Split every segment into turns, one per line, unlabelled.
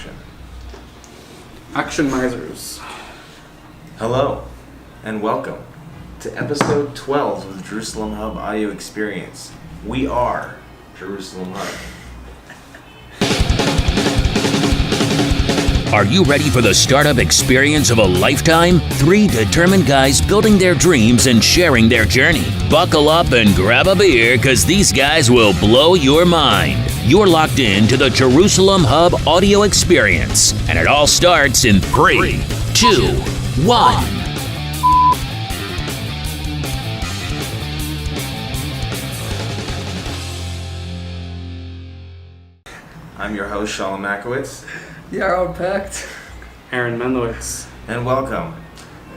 action.
Action Misers.
Hello, and welcome to episode 12 of the Jerusalem Hub audio experience. We are Jerusalem Hub.
Are you ready for the startup experience of a lifetime? 3 determined guys building their dreams and sharing their journey. Buckle up and grab a beer, because these guys will blow your mind. You're locked in to the Jerusalem Hub audio experience, and it all starts in 3, 2, 1.
I'm your host, Shalom.
Yarrow Pact.
Aaron Menlowitz.
And welcome.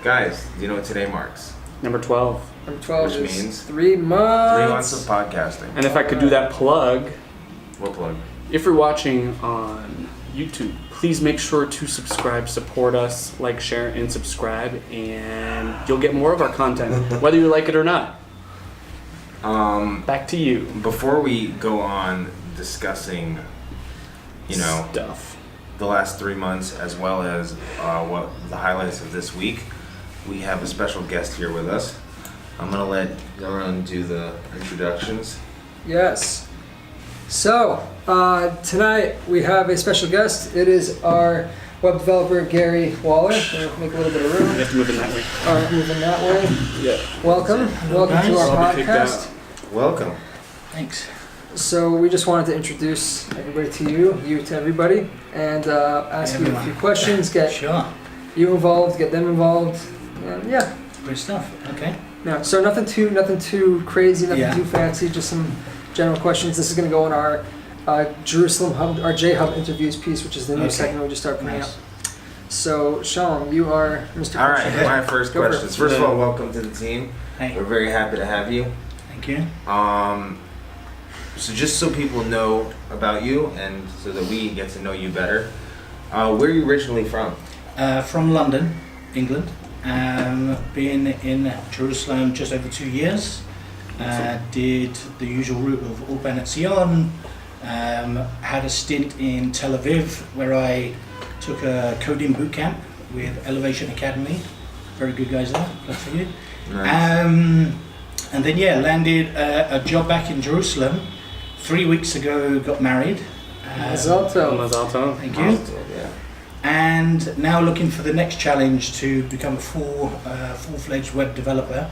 Guys, do you know what today marks?
Number 12.
Number 12
Which
is
means
3 months.
3 months of podcasting.
And if I could do that plug,
What plug?
if you're watching on YouTube, please make sure to subscribe, support us, like, share, and subscribe, and you'll get more of our content, whether you like it or not. Back to you.
Before we go on discussing,
Stuff.
the last 3 months as well as what the highlights of this week, we have a special guest here with us. I'm going to let Yaron do the introductions.
Yes. So, tonight we have a special guest. It is our web developer, Gary Waller. We'll make a little bit of
You
room.
have to move in that way.
All right, moving that way.
Yeah.
Welcome. Welcome to our
I'll be kicked
podcast.
Welcome.
Thanks.
So, we just wanted to introduce everybody to you to everybody, and ask you a few questions, get
Sure.
you involved, get them involved. And yeah.
Great stuff. Okay.
Yeah, so nothing too crazy, nothing
Yeah.
too fancy, just some general questions. This is going to go in our Jerusalem Hub, our J-Hub interviews piece, which is the new
Okay.
segment we just started putting
Nice.
up. So, Shalom, you are Mr.
All right,
Question.
my first
Go for it.
questions. First of all, welcome to the team.
Hey.
We're very happy to have you.
Thank you.
So just so people know about you and so that we get to know you better, where are you originally from?
From London, England. Been in Jerusalem just over 2 years. Did the usual route of Urban at Sion. Had a stint in Tel Aviv where I took a coding boot camp with Elevation Academy. Very good guys there. Good for you.
Nice.
And then landed a job back in Jerusalem. 3 weeks ago, got married.
Mazal tov.
Mazato.
Thank you.
Yeah.
And now looking for the next challenge to become a full-fledged web developer.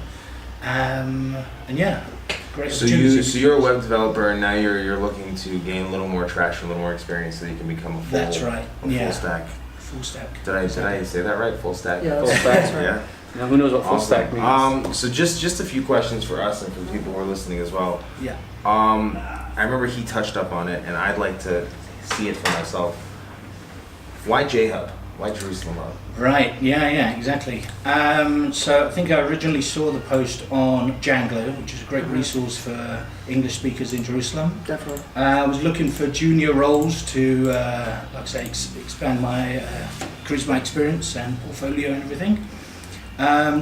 Great
So
opportunity.
you're a web developer and now you're looking to gain a little more traction, a little more experience, so you can become a full.
That's right.
a
Yeah.
full stack.
Full stack.
Did I say that right? Full stack.
Yeah,
Full
that's
stack.
right.
Yeah.
Now, who knows what full
Awesome.
stack means?
So just a few questions for us and for the people who are listening as well.
Yeah.
I remember he touched up on it, and I'd like to see it for myself. Why J-Hub? Why Jerusalem Hub?
Right. Yeah. Exactly. So I think I originally saw the post on Django, which is a great resource for English speakers in Jerusalem.
Definitely.
I was looking for junior roles to, like I say, expand my, increase my experience and portfolio and everything.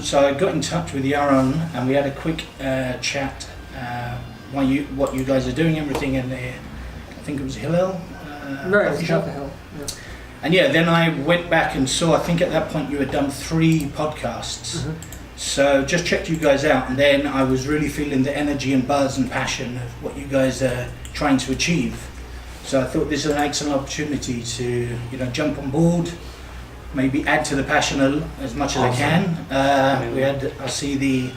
So I got in touch with Yaron and we had a quick chat. What you guys are doing, everything in there. I think it was Hillel.
Right,
coffee
it's
shop.
not the hell. Yeah.
And then I went back and saw. I think at that point you had done 3 podcasts.
Mhm.
So just checked you guys out, and then I was really feeling the energy and buzz and passion of what you guys are trying to achieve. So I thought this is an excellent opportunity to, jump on board, maybe add to the passion as much as I can. I see the,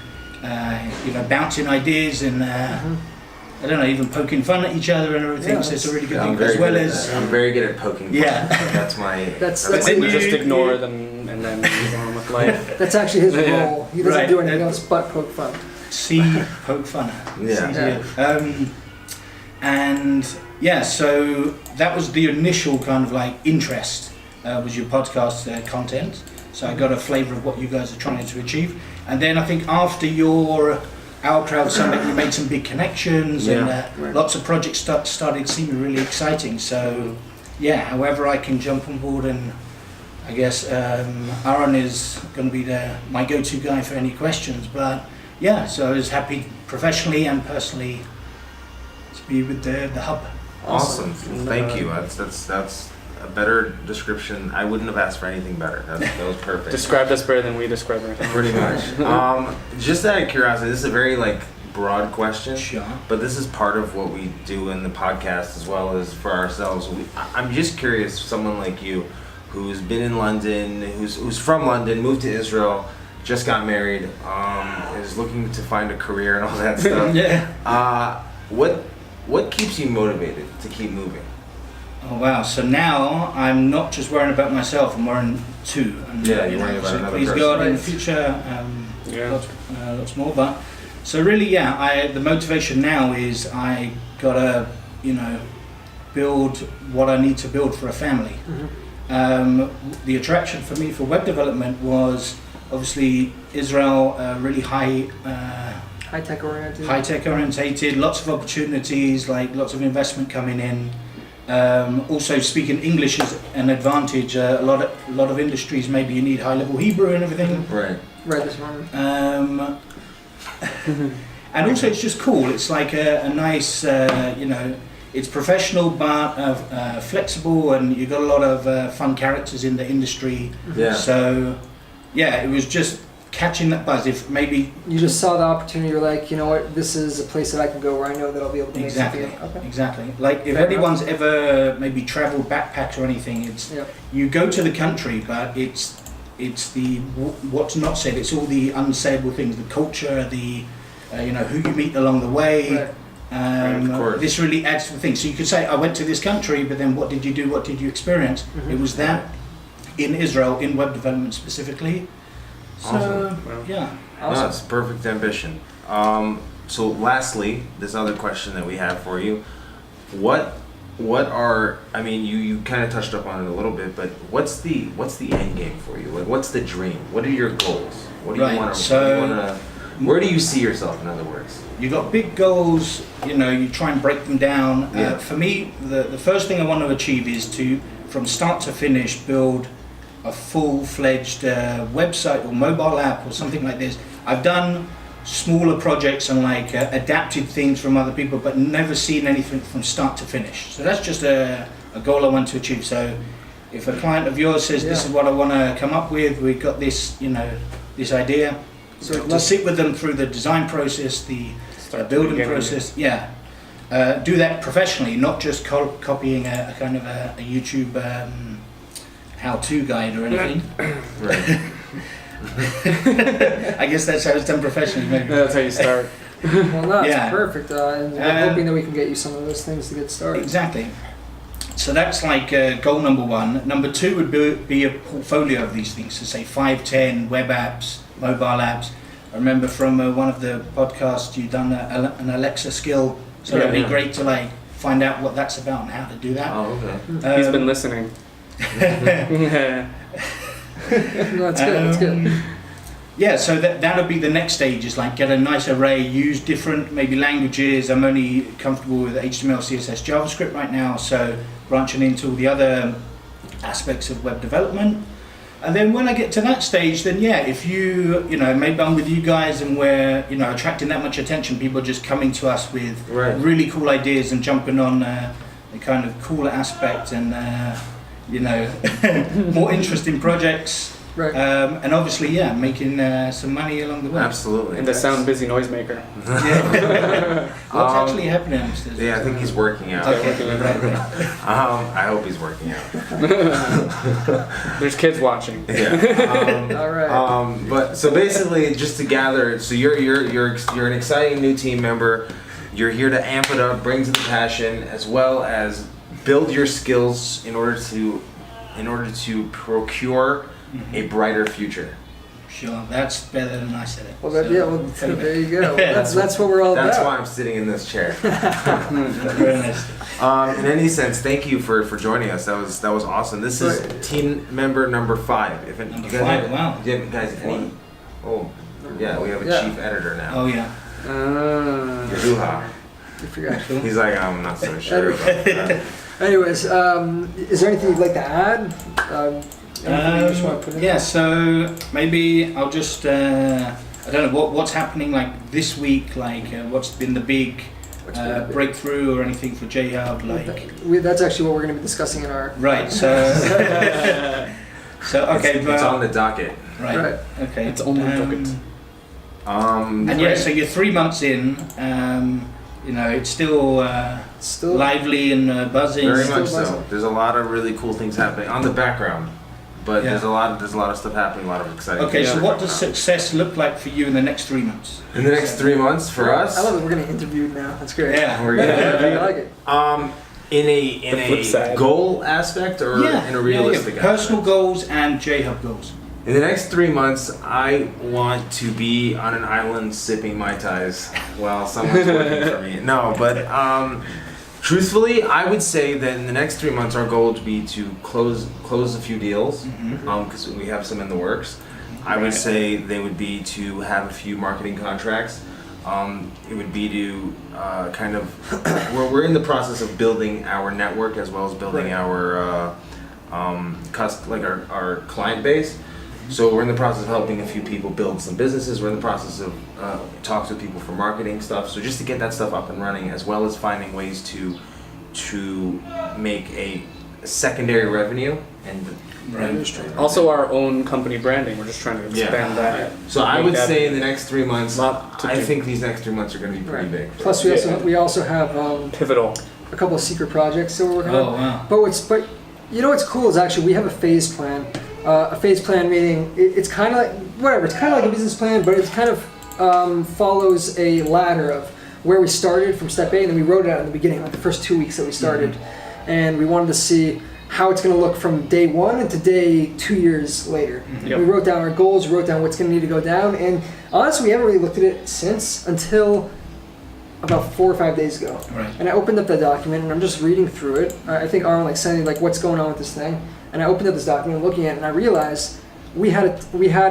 bouncing ideas and I don't know, even poking fun at each other and everything.
Yeah,
so it's a really good
I'm
thing,
very
as well
good at
as
that. I'm very good at poking.
Yeah.
fun. That's my.
That's
then
We
you-
just ignore them and then move on with life.
That's actually his
Yeah.
role. He doesn't
Right.
do anything else but poke fun.
see poke fun.
Yeah.
So that was the initial kind of like interest, was your podcast content. So I got a flavour of what you guys are trying to achieve. And then I think after your Our Crowd Summit, you made some big connections and
Right.
lots of projects started seeming really exciting. So however I can jump on board, and I guess Aaron is going to be my go-to guy for any questions. But so I was happy professionally and personally to be with the hub.
Awesome.
And,
Thank you. That's a better description. I wouldn't have asked for anything better. That was perfect.
Described us better than we describe ourselves.
Pretty much. Just out of curiosity, this is a very like broad question,
Sure.
but this is part of what we do in the podcast as well as for ourselves. I'm just curious, someone like you, who's been in London, who's from London, moved to Israel, just got married, is looking to find a career and all that stuff.
Yeah.
What keeps you motivated to keep moving?
Oh wow! So now I'm not just worrying about myself; I'm worrying too. And,
Yeah, you're worrying about
so
another
please
person.
God in the future, lots more. But so really, yeah, the motivation now is I gotta, build what I need to build for a family. The attraction for me for web development was obviously Israel, really
High-tech oriented.
high-tech orientated, lots of opportunities, like lots of investment coming in. Also speaking English is an advantage. A lot of industries, maybe you need high-level Hebrew and everything.
Right.
Right this moment.
And also it's just cool. It's like a nice, it's professional but flexible, and you've got a lot of fun characters in the industry.
Yeah.
So, yeah, it was just catching that buzz. If maybe
You just saw the opportunity, you're like, you know what, this is a place that I can go where I know that I'll be able to make
exactly,
something. Okay.
exactly. Like if
Fair
anyone's ever maybe traveled backpacks or anything, it's
Yep.
you go to the country, but it's the what's not said. It's all the unsayable things, the culture, the who you meet along the way.
Right.
Right, of course.
This really adds to the thing. So you could say, I went to this country, but then what did you do? What did you experience?
Mhm.
It was that in Israel, in web development specifically. So,
Awesome.
yeah.
No, it's perfect ambition. So lastly, this other question that we have for you, what are, I mean, you kind of touched up on it a little bit, but what's the end game for you? Like, what's the dream? What are your goals? What do you
Right,
want to,
so-
where do you see yourself, in other words?
You got big goals, you try and break them down.
Yeah.
For me, the first thing I want to achieve is to, from start to finish, build a full-fledged website or mobile app or something like this. I've done smaller projects and adapted things from other people, but never seen anything from start to finish. So that's just a goal I want to achieve. So if a client of yours says, this is what I want to come up with, we've got this, this idea,
So
to sit with them through the design process, the building process, do that professionally, not just copying a kind of a YouTube how-to guide or anything.
Right.
I guess that's how it's done professionally, maybe.
That's how you start.
Well, no, it's
Yeah.
perfect. And I'm hoping that we can get you some of those things to get started.
Exactly. So that's goal number one. Number two would be a portfolio of these things. So say 5, 10 web apps, mobile apps. I remember from one of the podcasts you've done an Alexa skill. So
Yeah,
it'd be
yeah.
great to find out what that's about and how to do that.
Oh, okay.
He's been listening.
No, that's good. That's good.
Yeah, so that'll be the next stage, is get a nice array, use different maybe languages. I'm only comfortable with HTML, CSS, JavaScript right now, so branching into all the other aspects of web development. And then when I get to that stage, then if maybe I'm with you guys and we're, attracting that much attention, people are just coming to us with
Right.
really cool ideas and jumping on the kind of cooler aspect and, more interesting projects.
Right.
And obviously, making some money along the way.
Absolutely.
And the sound busy noisemaker.
Yeah. What's actually happening upstairs?
Yeah, I think he's working out.
Okay. Right.
I hope he's working out.
There's kids watching.
Yeah.
All right.
But so basically, just to gather, so you're an exciting new team member. You're here to amp it up, bring to the passion, as well as build your skills in order to procure a brighter future.
Sure, that's better than I said it.
Well,
So,
there you go. That's what we're all
That's
about.
why I'm sitting in this chair.
Very nice.
In any sense, thank you for joining us. That was awesome. This is team member number 5. If
Number
you guys
5, wow.
Do you have guys any? Oh, yeah, we have a
Yeah.
chief editor now.
Oh yeah.
Yahuha.
You forgot.
He's like, I'm not so sure about that.
Anyways, is there anything you'd like to add? Anything you just want to put in?
Yeah, so maybe I'll just I don't know what's happening this week, what's been the big breakthrough or anything for Jhub? Like,
That's actually what we're going to be discussing in our.
right. So, okay,
It's on the docket.
right. Okay,
It's on the docket.
And yeah, so you're 3 months in. You know, it's still lively and buzzing.
Very
Still
much so.
buzzing.
There's a lot of really cool things happening on the background, but
Yeah.
there's a lot of stuff happening, a lot of exciting.
Okay,
things
so what
going
does
on.
success look like for you in the next 3 months?
In the next 3 months for us?
I love that we're getting interviewed now. That's great.
Yeah.
We're
I like it.
In
The flip
a
side.
goal aspect or in a realistic
personal
aspect?
goals and Jhub goals.
In the next 3 months, I want to be on an island sipping Mai Tais while someone's working for me. No, but truthfully, I would say that in the next 3 months, our goal would be to close a few deals because we have some in the works. I would say they would be to have a few marketing contracts. It would be to kind of we're in the process of building our network as well as building our our client base. So we're in the process of helping a few people build some businesses. We're in the process of talks with people for marketing stuff. So just to get that stuff up and running, as well as finding ways to make a secondary revenue and
Also, our own company branding. We're just trying to expand that.
So I
Make
would
that
say in the next 3 months,
lot to
I
do.
think these next 3 months are going to be pretty big.
Plus, we also have
pivotal.
a couple of secret projects that we're working
Oh,
on.
wow.
But you know what's cool is actually we have a phase plan. A phase plan meaning it's kind of like whatever. It's kind of like a business plan, but it kind of follows a ladder of where we started from step A, and then we wrote it out in the beginning, like the first 2 weeks that we started, and we wanted to see how it's going to look from day one into day 2 years later.
Yep.
We wrote down our goals, we wrote down what's going to need to go down, and honestly, we haven't really looked at it since until about 4 or 5 days ago.
Right.
And I opened up that document and I'm just reading through it. I think Aaron sent me what's going on with this thing, and I opened up this document, looking at it, and I realized we had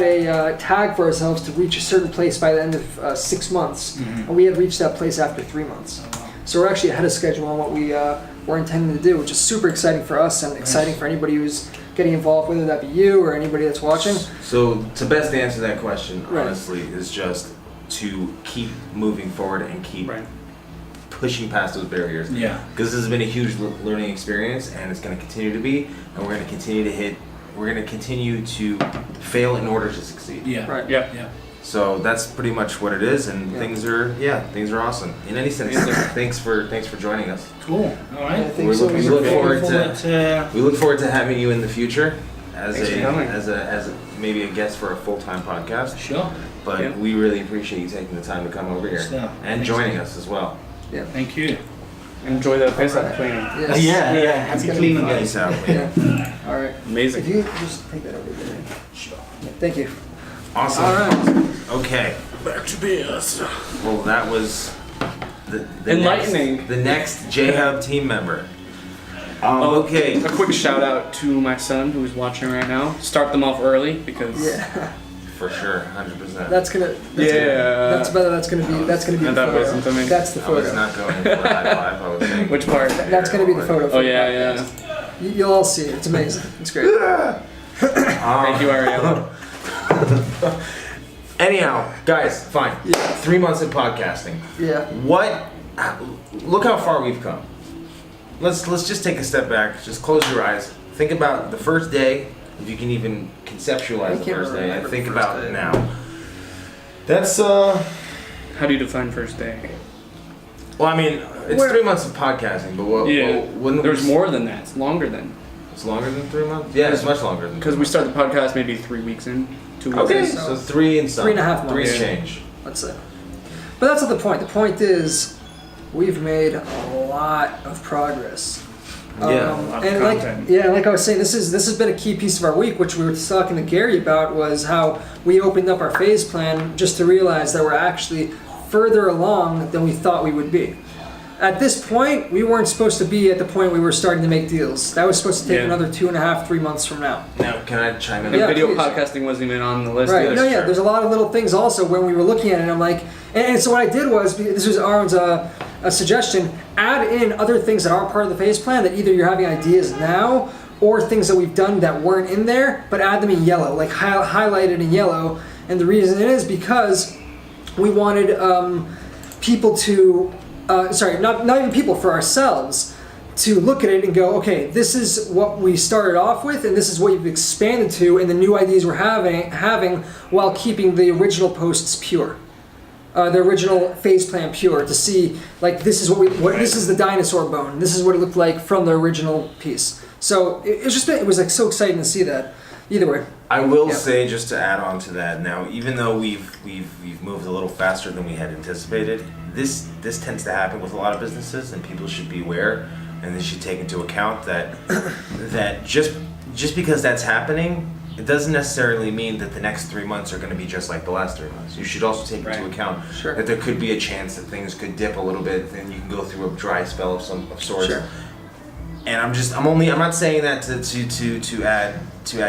a tag for ourselves to reach a certain place by the end of 6 months, and we had reached that place after 3 months. So we're actually ahead of schedule on what we're intending to do, which is super exciting for us and exciting for anybody who's getting involved, whether that be you or anybody that's watching.
So to best answer that question,
Right.
honestly, is just to keep moving forward and keep pushing past those barriers.
Yeah.
Because this has been a huge learning experience, and it's going to continue to be, and we're going to continue to fail in order to succeed.
Yeah.
Right.
Yeah.
Yeah.
So that's pretty much what it is, and
Yeah.
things are awesome. In any sense, thanks for joining us.
Cool. All right.
I think
We
so.
look forward
Looking
to we look forward to having you in the future as
Thanks for coming.
as maybe a guest for a full-time podcast.
Sure.
But
Yeah.
we really appreciate you taking the time to come over here
So,
and joining us as well.
Thank you.
Enjoy the Pesach
Alright.
cleaning.
Yes.
Happy
It's gonna
cleaning,
be fun.
guys.
Peace out.
Yeah. All right.
Amazing.
If you just take that over there.
Sure.
Yeah, thank you.
Awesome.
All right.
Okay.
Back to BS.
Well, that was the
Enlightening.
the next Jhub team member. Okay.
A quick shout out to my son who's watching right now. Start them off early because
Yeah.
For sure, 100%.
That's gonna. That's gonna be the
that
photo.
wasn't something.
That's the
I was
photo.
not going for a high five, I was saying.
Which part?
That's gonna be the photo. for
Oh
the
yeah,
podcast.
yeah.
You'll all see it. It's amazing. It's great.
Thank you, Ariella.
Anyhow, guys, fine.
Yeah.
3 months in podcasting.
Yeah.
Look how far we've come. Let's just take a step back. Just close your eyes. Think about the first day, if you can even conceptualize
I
the
can't
first day, and
remember
think
the first
about
day.
now. That's
How do you define first day?
well, I mean, it's
Where-
3 months of podcasting, but what? Wouldn't
There's
we,
more than that. It's longer than.
It's longer than 3 months. Yeah, it's much longer than.
Because
3
we
months.
start the podcast maybe 3 weeks in, 2 weeks
Okay,
in.
so 3 and some.
3.5
3 and
months.
change.
Let's say. But that's not the point. The point is, we've made a lot of progress.
Yeah,
a lot of
and
content.
like I was saying, this has been a key piece of our week, which we were talking to Gary about, was how we opened up our phase plan just to realize that we're actually further along than we thought we would be. At this point, we weren't supposed to be at the point we were starting to make deals. That was supposed to take
Yeah.
another 2.5, 3 months from now.
Now, can I chime in?
And
Yeah,
video
please.
podcasting wasn't even on the list.
Right.
either.
No, yeah.
true.
There's a lot of little things also when we were looking at it. I'm like, and so what I did was, this was Aaron's a suggestion, add in other things that aren't part of the phase plan that either you're having ideas now or things that we've done that weren't in there, but add them in yellow, like highlighted in yellow. And the reason is because we wanted people to not even people, for ourselves, to look at it and go, okay, this is what we started off with, and this is what you've expanded to, and the new ideas we're having while keeping the original posts pure. The original phase plan pure, to see, like, this is this is the dinosaur bone. This is what it looked like from the original piece. So it was like so exciting to see that. Either way.
I will say, just to add on to that, now, even though we've moved a little faster than we had anticipated, this tends to happen with a lot of businesses, and people should be aware, and they should take into account that just because that's happening, it doesn't necessarily mean that the next 3 months are going to be just like the last 3 months. You should also take into account that there could be a chance that things could dip a little bit, and you can go through a dry spell of sorts. Sure. And I'm not saying that to add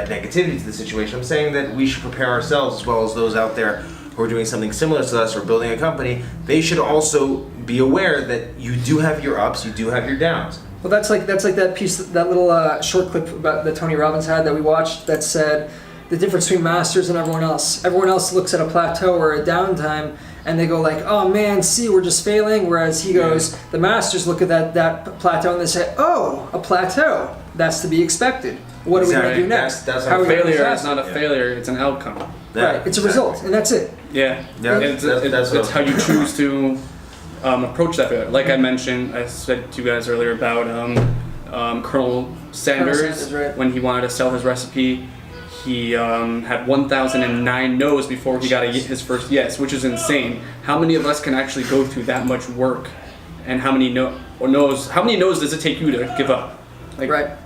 negativity to the situation. I'm saying that we should prepare ourselves, as well as those out there who are doing something similar to us or building a company. They should also be aware that you do have your ups, you do have your downs.
Well, that's like that piece, that little short clip about that Tony Robbins had that we watched, that said the difference between masters and everyone else. Everyone else looks at a plateau or a downtime and they go like, oh man, see, we're just failing. Whereas he goes, the masters look at that plateau and they say, oh, a plateau. That's to be expected. What are we going to do next?
That's how failure is not a failure, it's an outcome.
Right, it's a result, and that's it.
Yeah. It's how you choose to approach that failure. Like I mentioned, I said to you guys earlier about Colonel Sanders, when he wanted to sell his recipe. He had 1,009 no's before he got his first yes, which is insane. How many of us can actually go through that much work, and how many no's does it take you to give up? Like,
right.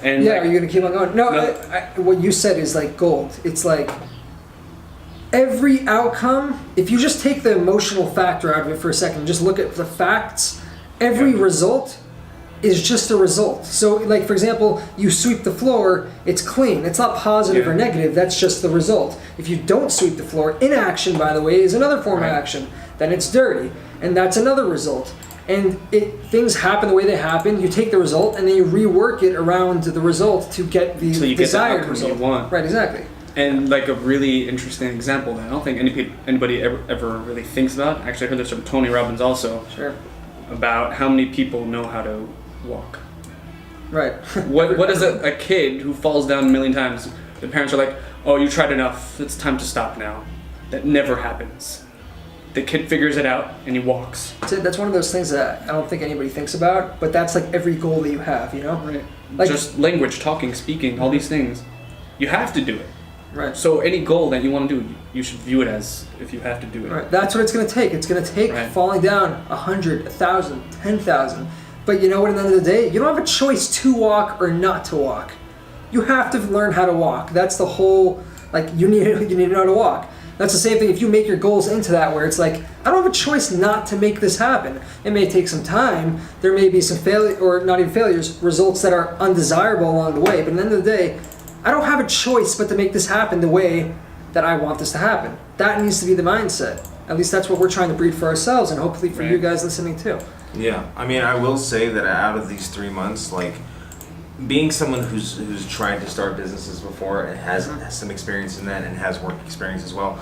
And
are you going to keep on going? No. What you said is like gold. It's like every outcome, if you just take the emotional factor out of it for a second, just look at the facts, every result is just a result. So, like, for example, you sweep the floor, it's clean. It's not positive or negative, that's just the result. If you don't sweep the floor, inaction, by the way, is another form of action. Then it's dirty, and that's another result. And things happen the way they happen, you take the result, and then you rework it around the result to get the desired result.
You want.
Right, exactly.
And like a really interesting example that I don't think anybody ever really thinks about. Actually, I heard this from Tony Robbins also.
Sure.
About how many people know how to walk.
Right.
What is a kid who falls down a million times? The parents are like, oh, you tried enough. It's time to stop now. That never happens. The kid figures it out and he walks.
That's one of those things that I don't think anybody thinks about, but that's like every goal that you have, you know?
Right.
Like,
just language, talking, speaking, all these things. You have to do it.
Right.
So any goal that you want to do, you should view it as if you have to do it.
Right. That's what it's going to take. It's going to take falling down 100, 1,000, 10,000. But you know what, at the end of the day, you don't have a choice to walk or not to walk. You have to learn how to walk. That's the whole, like, you need to know how to walk. That's the same thing if you make your goals into that, where it's like, I don't have a choice not to make this happen. It may take some time. There may be some failure, or not even failures, results that are undesirable along the way. But at the end of the day, I don't have a choice but to make this happen the way that I want this to happen. That needs to be the mindset. At least that's what we're trying to breed for ourselves, and hopefully for you guys listening too.
Yeah, I mean, I will say that out of these 3 months, like, being someone who's tried to start businesses before and has some experience in that and has work experience as well,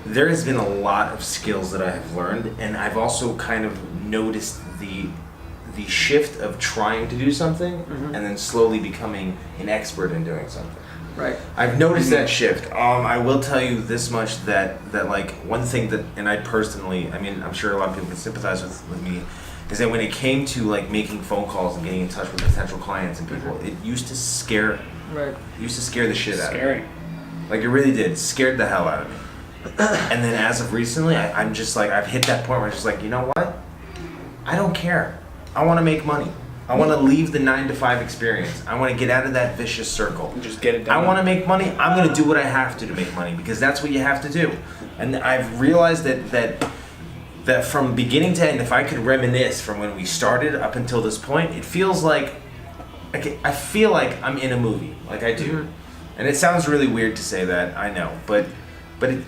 there has been a lot of skills that I have learned, and I've also kind of noticed the shift of trying to do something and then slowly becoming an expert in doing something.
Right.
I've noticed that shift. I will tell you this much, that like one thing that, and I personally, I mean, I'm sure a lot of people can sympathize with me, is that when it came to like making phone calls and getting in touch with potential clients and people, it used to scare the shit out of me. Like, it really did. It scared the hell out of me. And then as of recently, I'm just like, I've hit that point where I'm just like, you know what? I don't care. I want to make money. I want to leave the 9-to-5 experience. I want to get out of that vicious circle.
And just get it done.
I want to make money. I'm going to do what I have to make money, because that's what you have to do. And I've realized that from beginning to end, if I could reminisce from when we started up until this point, it feels like I feel like I'm in a movie. Like, I do. Mm-hmm. And it sounds really weird to say that, I know, but it,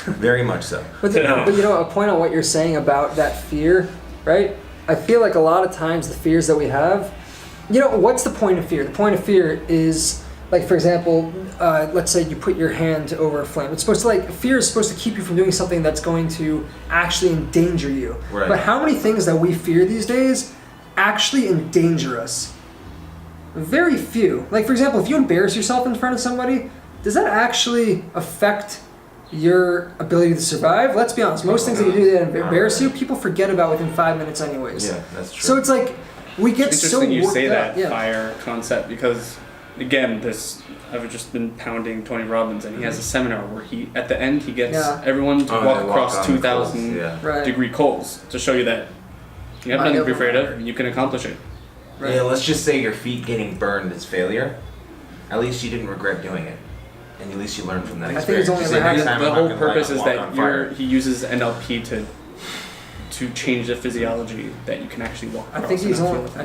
very much so.
But you know, a point on what you're saying about that fear, right? I feel like a lot of times the fears that we have, you know, what's the point of fear? The point of fear is like for example, let's say you put your hand over a flame. It's supposed to fear is supposed to keep you from doing something that's going to actually endanger you.
Right.
But how many things that we fear these days actually endanger us? Very few. Like for example, if you embarrass yourself in front of somebody, does that actually affect your ability to survive? Let's be honest. Most things that you do that embarrass you, people forget about within 5 minutes anyways.
Yeah, that's true.
So it's like we get
It's
so
interesting you
worked
say
up.
that fire concept because, again, I've just been pounding Tony Robbins, and he has a seminar where at the end he gets everyone to walk across 2,000 degree coals to show you that you have nothing to be afraid of. You can accomplish it.
Yeah, let's just say your feet getting burned is failure. At least you didn't regret doing it. And at least you learned from that experience.
I think it's only
the whole purpose is that he uses NLP to change the physiology that you can actually walk across.
I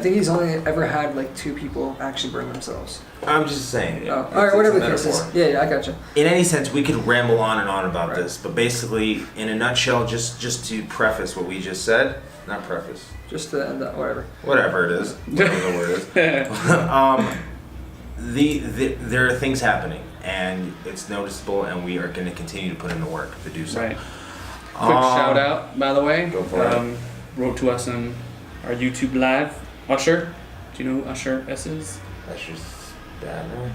think he's only ever had like 2 people actually burn themselves.
I'm just saying.
All right, whatever the case is. Yeah, I gotcha.
In any sense, we could ramble on and on about this, but basically, in a nutshell, just to preface what we just said, not preface.
Just to end up, whatever.
Whatever it is, whatever the word is. There are things happening, and it's noticeable, and we are going to continue to put in the work to do so.
Right. Quick shout out, by the way.
Go for it.
Wrote to us on our YouTube live. Usher. Do you know who Usher S is?
Usher's bad, man.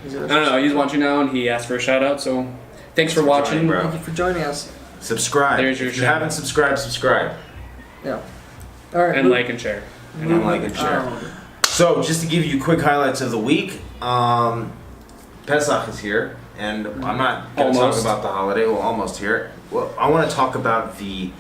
I don't know. He's watching now, and he asked for a shout out. So thanks for watching,
bro.
Thank you for joining us.
Subscribe.
There's your
if you
shout
haven't
out.
subscribed, subscribe.
Yeah. All right.
And like and share.
And like and share. So, just to give you quick highlights of the week, Pesach is here, and I'm not going to talk about the holiday. Well, almost here. Well, I want to talk about the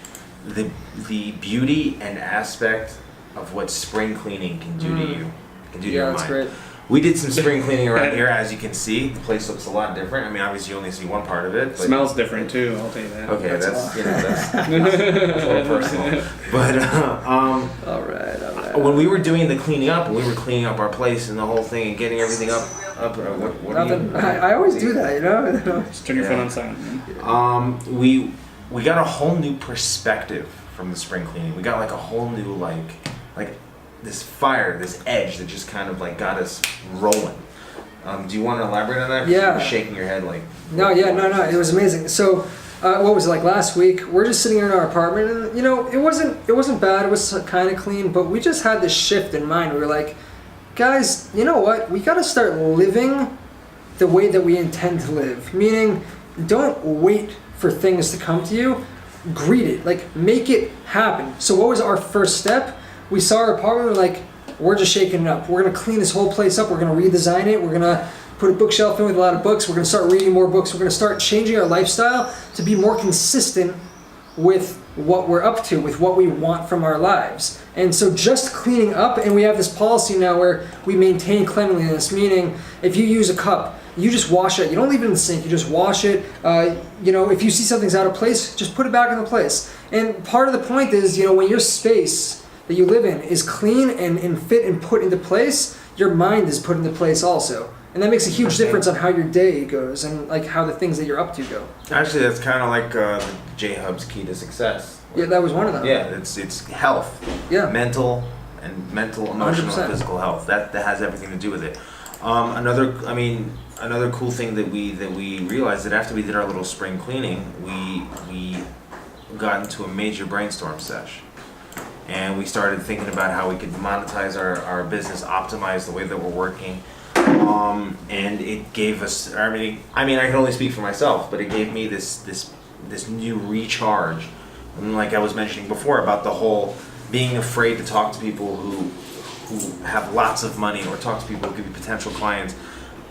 beauty and aspect of what spring cleaning can do to you, can do to your mind.
Yeah, that's great.
We did some spring cleaning around here, as you can see. The place looks a lot different. I mean, obviously you only see one part of it. But
Smells different too. I'll tell you that.
Okay, that's a little personal. But
All right.
when we were doing the cleaning up, we were cleaning up our place and the whole thing and getting everything up. What
Nothing. I always do that, you know.
Just turn your phone on silent.
We got a whole new perspective from the spring cleaning. We got like a whole new like this fire, this edge that just kind of like got us rolling. Do you want to elaborate on that? 'Cause
Yeah.
You were shaking your head like.
No. It was amazing. So, what was it like last week? We're just sitting in our apartment, and it wasn't bad. It was kind of clean, but we just had this shift in mind. We were like, guys, you know what? We got to start living the way that we intend to live. Meaning, don't wait for things to come to you. Greet it. Like, make it happen. So, what was our first step? We saw our apartment, we're like, we're just shaking it up. We're going to clean this whole place up. We're going to redesign it. We're going to put a bookshelf in with a lot of books. We're going to start reading more books. We're going to start changing our lifestyle to be more consistent with what we're up to, with what we want from our lives. And so just cleaning up, and we have this policy now where we maintain cleanliness, meaning if you use a cup, you just wash it. You don't leave it in the sink. You just wash it. If you see something's out of place, just put it back in the place. And part of the point is, when your space that you live in is clean and fit and put into place, your mind is put into place also. And that makes a huge difference on how your day goes and like how the things that you're up to go.
Actually, that's kind of like Jhub's key to success.
Yeah, that was one of them.
Yeah, it's health. Yeah. Mental, emotional,
100%.
and physical health. That has everything to do with it. Another cool thing that we realized that after we did our little spring cleaning, we got into a major brainstorm sesh. And we started thinking about how we could monetize our business, optimize the way that we're working. And it gave us, I can only speak for myself, but it gave me this new recharge. And like I was mentioning before about the whole being afraid to talk to people who have lots of money or talk to people who could be potential clients.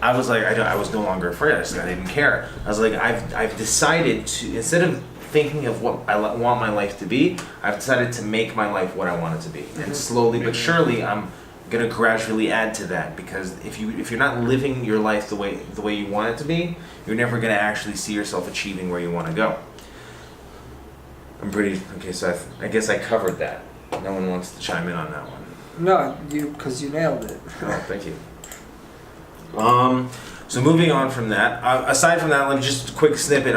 I was like, I was no longer afraid. I didn't care. I was like, I've decided to, instead of thinking of what I want my life to be, I've decided to make my life what I want it to be. And slowly but surely, I'm gonna gradually add to that, because if you're not living your life the way you want it to be, you're never gonna actually see yourself achieving where you want to go. So I guess I covered that. No one wants to chime in on that one.
No, because you nailed it.
Oh, thank you. So moving on from that, aside from that, let me just a quick snippet.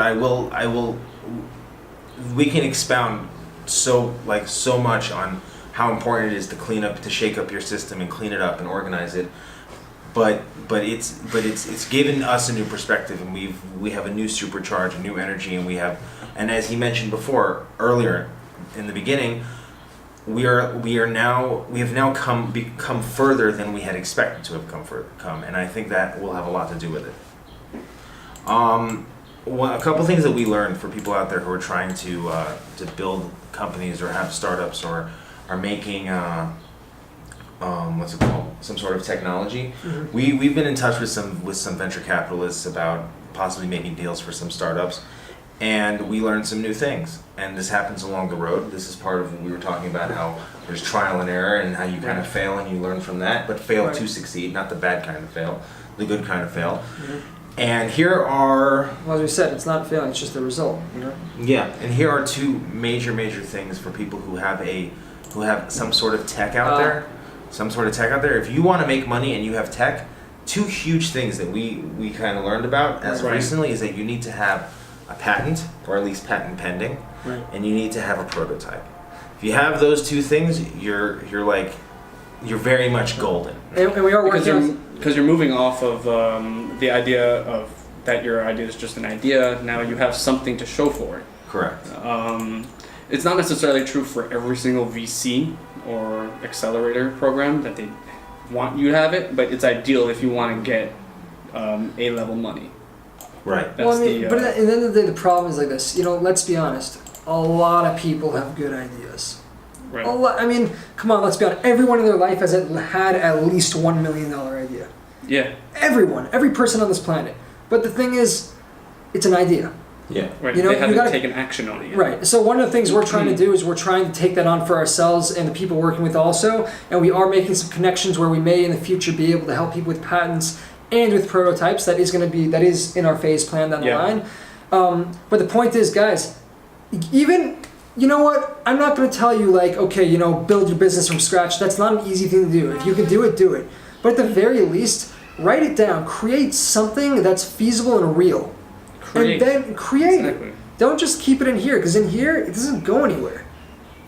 We can expound so much on how important it is to clean up, to shake up your system and clean it up and organize it. but it's given us a new perspective, and we have a new supercharge, a new energy, and as he mentioned earlier in the beginning, we have now become further than we had expected to have come, and I think that will have a lot to do with it. A couple things that we learned for people out there who are trying to build companies or have startups or are making what's it called, some sort of technology.
Mm-hmm.
We've been in touch with some venture capitalists about possibly making deals for some startups, and we learned some new things. And this happens along the road. This is part of what we were talking about, how there's trial and error and how you kind of fail and you learn from that, but fail to succeed, not the bad kind of fail, the good kind of fail.
Mm-hmm.
And here are...
Well, as we said, it's not failing, it's just the result, you know?
Yeah, and here are two major things for people who have some sort of tech out there. Some sort of tech out there. If you want to make money and you have tech, two huge things that we kind of learned about as recently is that you need to have a patent, or at least patent pending, and you need to have a prototype. If you have those two things, you're very much golden.
And we are working
because you're moving off of the idea of that your idea is just an idea. Now you have something to show for it.
Correct.
It's not necessarily true for every single VC or accelerator program that they want you to have it, but it's ideal if you want to get A-level money.
Right.
That's
but at the end of the day, the problem is like this. You know, let's be honest. A lot of people have good ideas.
Right.
I mean, come on, let's be honest. Everyone in their life has had at least $1 million idea.
Yeah.
Everyone, every person on this planet. But the thing is, it's an idea.
Yeah.
Right.
You know,
they haven't taken action on it yet.
Right. So one of the things we're trying to do is we're trying to take that on for ourselves and the people we're working with also. And we are making some connections where we may in the future be able to help people with patents and with prototypes. That is in our phase plan down the line. But the point is, guys, even, you know what? I'm not going to tell you like, okay, you know, build your business from scratch. That's not an easy thing to do. If you can do it, do it. But at the very least, write it down. Create something that's feasible and real. And then create it. Don't just keep it in here, because in here, it doesn't go anywhere.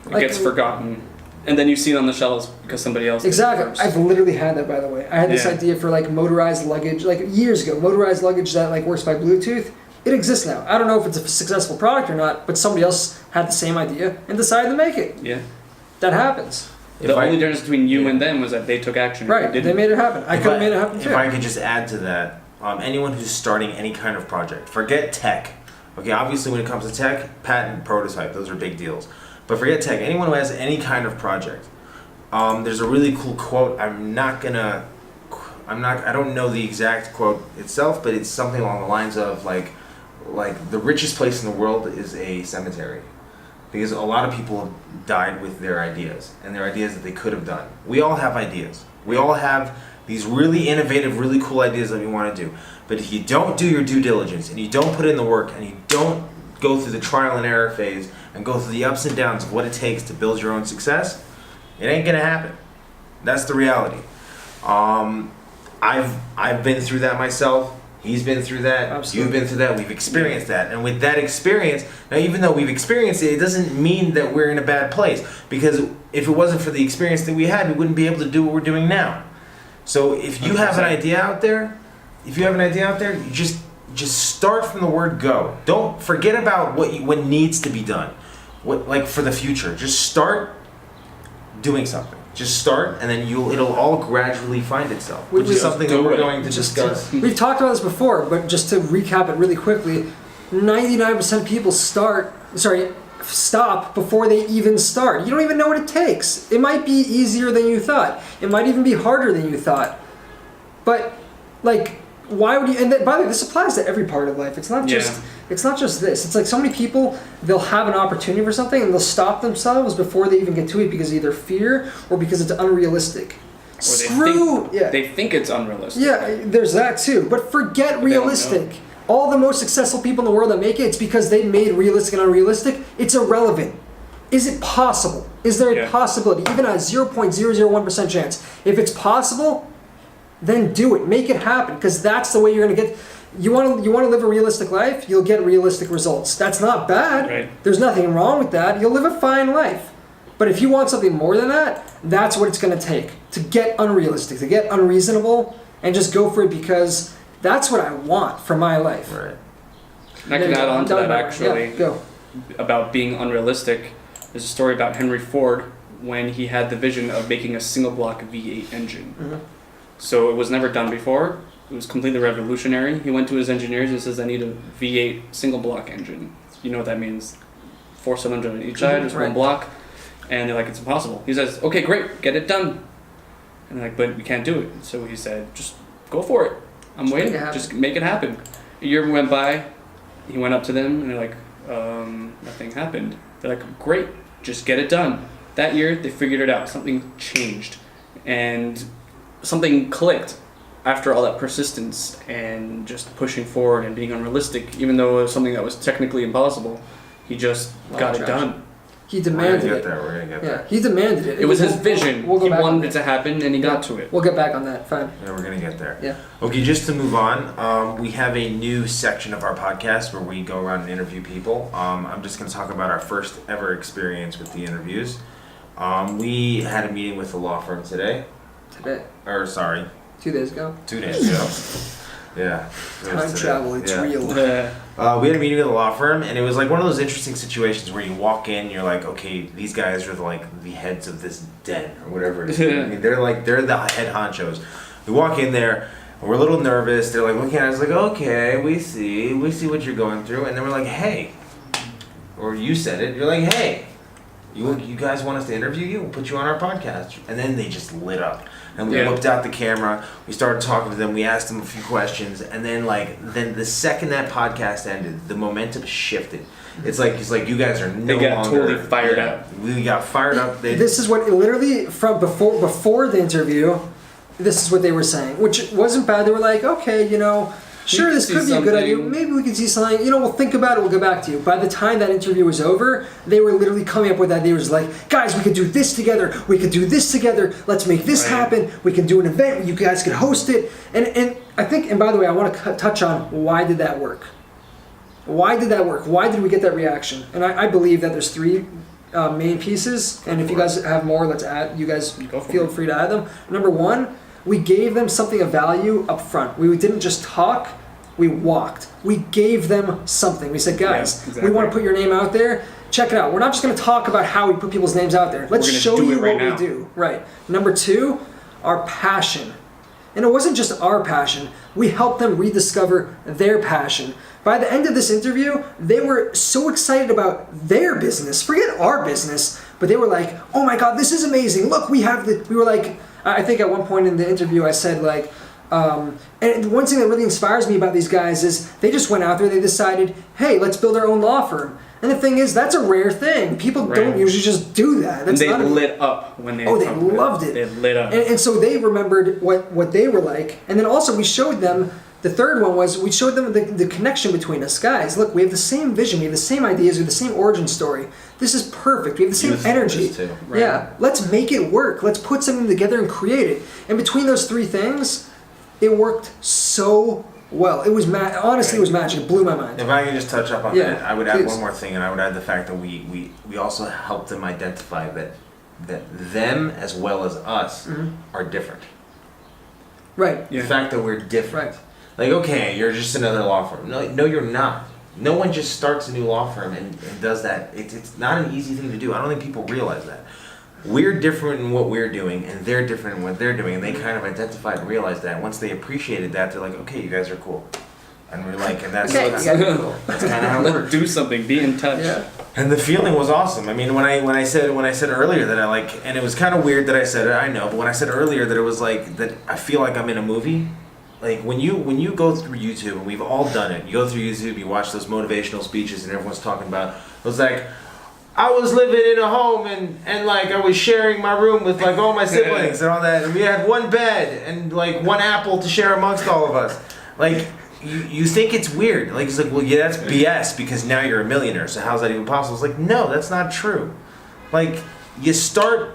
It gets forgotten. And then you see it on the shelves because somebody else
Exactly.
did it first.
I've literally had that, by the way. I had this idea for like motorized luggage, like years ago, motorized luggage that like works by Bluetooth. It exists now. I don't know if it's a successful product or not, but somebody else had the same idea and decided to make it.
Yeah.
That happens.
The only difference between you and them was that they took action.
Right. They made it happen. I could have made it happen too.
If I could just add to that, anyone who's starting any kind of project, forget tech. Okay, obviously when it comes to tech, patent, prototype, those are big deals. But forget tech. Anyone who has any kind of project, there's a really cool quote. I don't know the exact quote itself, but it's something along the lines of like the richest place in the world is a cemetery. Because a lot of people have died with their ideas, and their ideas that they could have done. We all have ideas. We all have these really innovative, really cool ideas that we want to do. But if you don't do your due diligence, and you don't put in the work, and you don't go through the trial and error phase, and go through the ups and downs of what it takes to build your own success, it ain't gonna happen. That's the reality. I've been through that myself. He's been through that.
Absolutely.
You've been through that. We've experienced that. And with that experience, now even though we've experienced it, it doesn't mean that we're in a bad place. Because if it wasn't for the experience that we had, we wouldn't be able to do what we're doing now. So if you have an idea out there, you just start from the word go. Don't forget about what needs to be done. Like for the future. Just start doing something. Just start, and then it'll all gradually find itself, which is something that we're going to discuss.
We've talked about this before, but just to recap it really quickly, 99% of people stop before they even start. You don't even know what it takes. It might be easier than you thought. It might even be harder than you thought. But like, why would you? And by the way, this applies to every part of life. It's not just this. It's like so many people, they'll have an opportunity for something and they'll stop themselves before they even get to it because of either fear or because it's unrealistic.
They think it's unrealistic.
Yeah, there's that too. But forget realistic. All the most successful people in the world that make it's because they made realistic and unrealistic. It's irrelevant. Is it possible? Is there a possibility? Even a 0.001% chance. If it's possible, then do it. Make it happen, because that's the way you're going to get. You want to live a realistic life, you'll get realistic results. That's not bad.
Right.
There's nothing wrong with that. You'll live a fine life. But if you want something more than that, that's what it's going to take to get unrealistic, to get unreasonable. and just go for it because that's what I want for my life.
Right.
And I can add on to that actually.
Yeah, go.
About being unrealistic. There's a story about Henry Ford when he had the vision of making a single block V8 engine.
Mm-hmm.
So it was never done before. It was completely revolutionary. He went to his engineers and says, I need a V8 single block engine. You know what that means. 4 cylinders on each side, just one block. And they're like, it's impossible. He says, okay, great, get it done. And they're like, but we can't do it. So he said, just go for it. I'm waiting, just make it happen. A year went by, he went up to them and they're like, nothing happened. They're like, great, just get it done. That year, they figured it out. Something changed. And something clicked after all that persistence and just pushing forward and being unrealistic, even though it was something that was technically impossible. He just got it done.
He demanded it.
We're gonna get there.
He demanded it.
It was his vision.
We'll
he wanted it to happen and he got to it.
We'll get back on that. Fine.
Yeah, we're gonna get there.
Yeah.
Okay, just to move on, we have a new section of our podcast where we go around and interview people. I'm just gonna talk about our first ever experience with the interviews. We had a meeting with a law firm today. Or sorry.
2 days ago.
2 days ago. Yeah.
Time travel, it's real.
We had a meeting with a law firm, and it was like one of those interesting situations where you walk in, you're like, okay, these guys are like the heads of this den or whatever it is. I mean, they're the head honchos. We walk in there, and we're a little nervous. They're like looking at us like, okay, we see what you're going through, and then we're like, hey, or you said it, you're like, hey, you guys want us to interview you? We'll put you on our podcast. And then they just lit up. And we looked out the camera, we started talking to them, we asked them a few questions, and then the second that podcast ended, the momentum shifted. It's like you guys are no longer...
They got totally fired up.
We got fired up.
This is what, literally, from before the interview, this is what they were saying, which wasn't bad. They were like, okay, sure, this could be a good idea. Maybe we could see something. We'll think about it. We'll get back to you. By the time that interview was over, they were literally coming up with ideas like, guys, we could do this together. We could do this together. Let's make this happen. We can do an event where you guys could host it. And I think, and by the way, I want to touch on why did that work? Why did that work? Why did we get that reaction? And I believe that there's 3 main pieces. And if you guys have more, let's add. You guys feel free to add them. Number 1. We gave them something of value up front. We didn't just talk, we walked. We gave them something. We said, guys, we want to put your name out there. Check it out. We're not just going to talk about how we put people's names out there. Let's show you what we do. Right. Number 2, our passion. And it wasn't just our passion. We helped them rediscover their passion. By the end of this interview, they were so excited about their business. Forget our business. But they were like, oh my God, this is amazing. Look, we were like... I think at one point in the interview I said and one thing that really inspires me about these guys is they just went out there, they decided, hey, let's build our own law firm. And the thing is, that's a rare thing. People don't usually just do that.
That's and they lit up when they
they loved it.
They lit up.
And so they remembered what they were like. And then also we showed them, the third one was, we showed them the connection between us. Guys, look, we have the same vision, we have the same ideas, we have the same origin story. This is perfect. We have the same energy.
Too.
Right.
Yeah, let's make it work. Let's put something together and create it. And between those 3 things, it worked so well. It was honestly, it was magic. It blew my mind.
If I can just touch up on that, I would add
please.
one more thing, and I would add the fact that we also helped them identify that them as well as us are different.
Right.
The fact that we're different.
Right.
Like, okay, you're just another law firm. No, you're not. No one just starts a new law firm and does that. It's not an easy thing to do. I don't think people realize that. We're different in what we're doing, and they're different in what they're doing, and they kind of identified and realized that. Once they appreciated that, they're like, okay, you guys are cool. And we're like, and that's
okay,
kind of how it works.
Do something, be in touch.
Yeah.
And the feeling was awesome. I mean, when I said earlier that I and it was kind of weird that I said it, I know, but when I said earlier that it was like, that I feel like I'm in a movie, like when you go through YouTube, and we've all done it, you go through YouTube, you watch those motivational speeches and everyone's talking about, it was like, I was living in a home and like I was sharing my room with like all my siblings and all that, and we had one bed and like one apple to share amongst all of us. Like, you think it's weird. Like, it's like, well, yeah, that's BS because now you're a millionaire, so how's that even possible? It's like, no, that's not true. Like, you start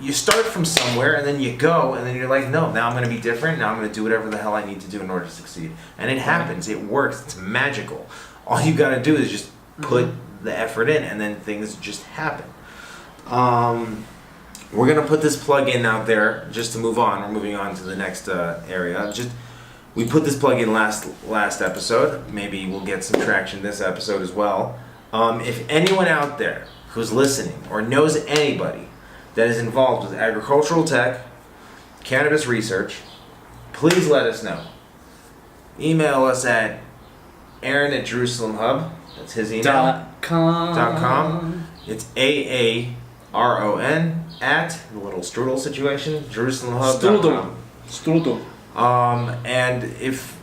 from somewhere and then you go and then you're like, no, now I'm going to be different. Now I'm going to do whatever the hell I need to do in order to succeed. And it happens. It works. It's magical. All you got to do is just put the effort in and then things just happen. we're gonna put this plug in out there just to move on. We're moving on to the next area. We put this plug in last episode. Maybe we'll get some traction this episode as well. If anyone out there who's listening or knows anybody that is involved with agricultural tech, cannabis research, please let us know. Email us at Aaron@JerusalemHub. That's his email. .com. It's AARON at the little strudel situation. JerusalemHub.com.
Strudel.
And if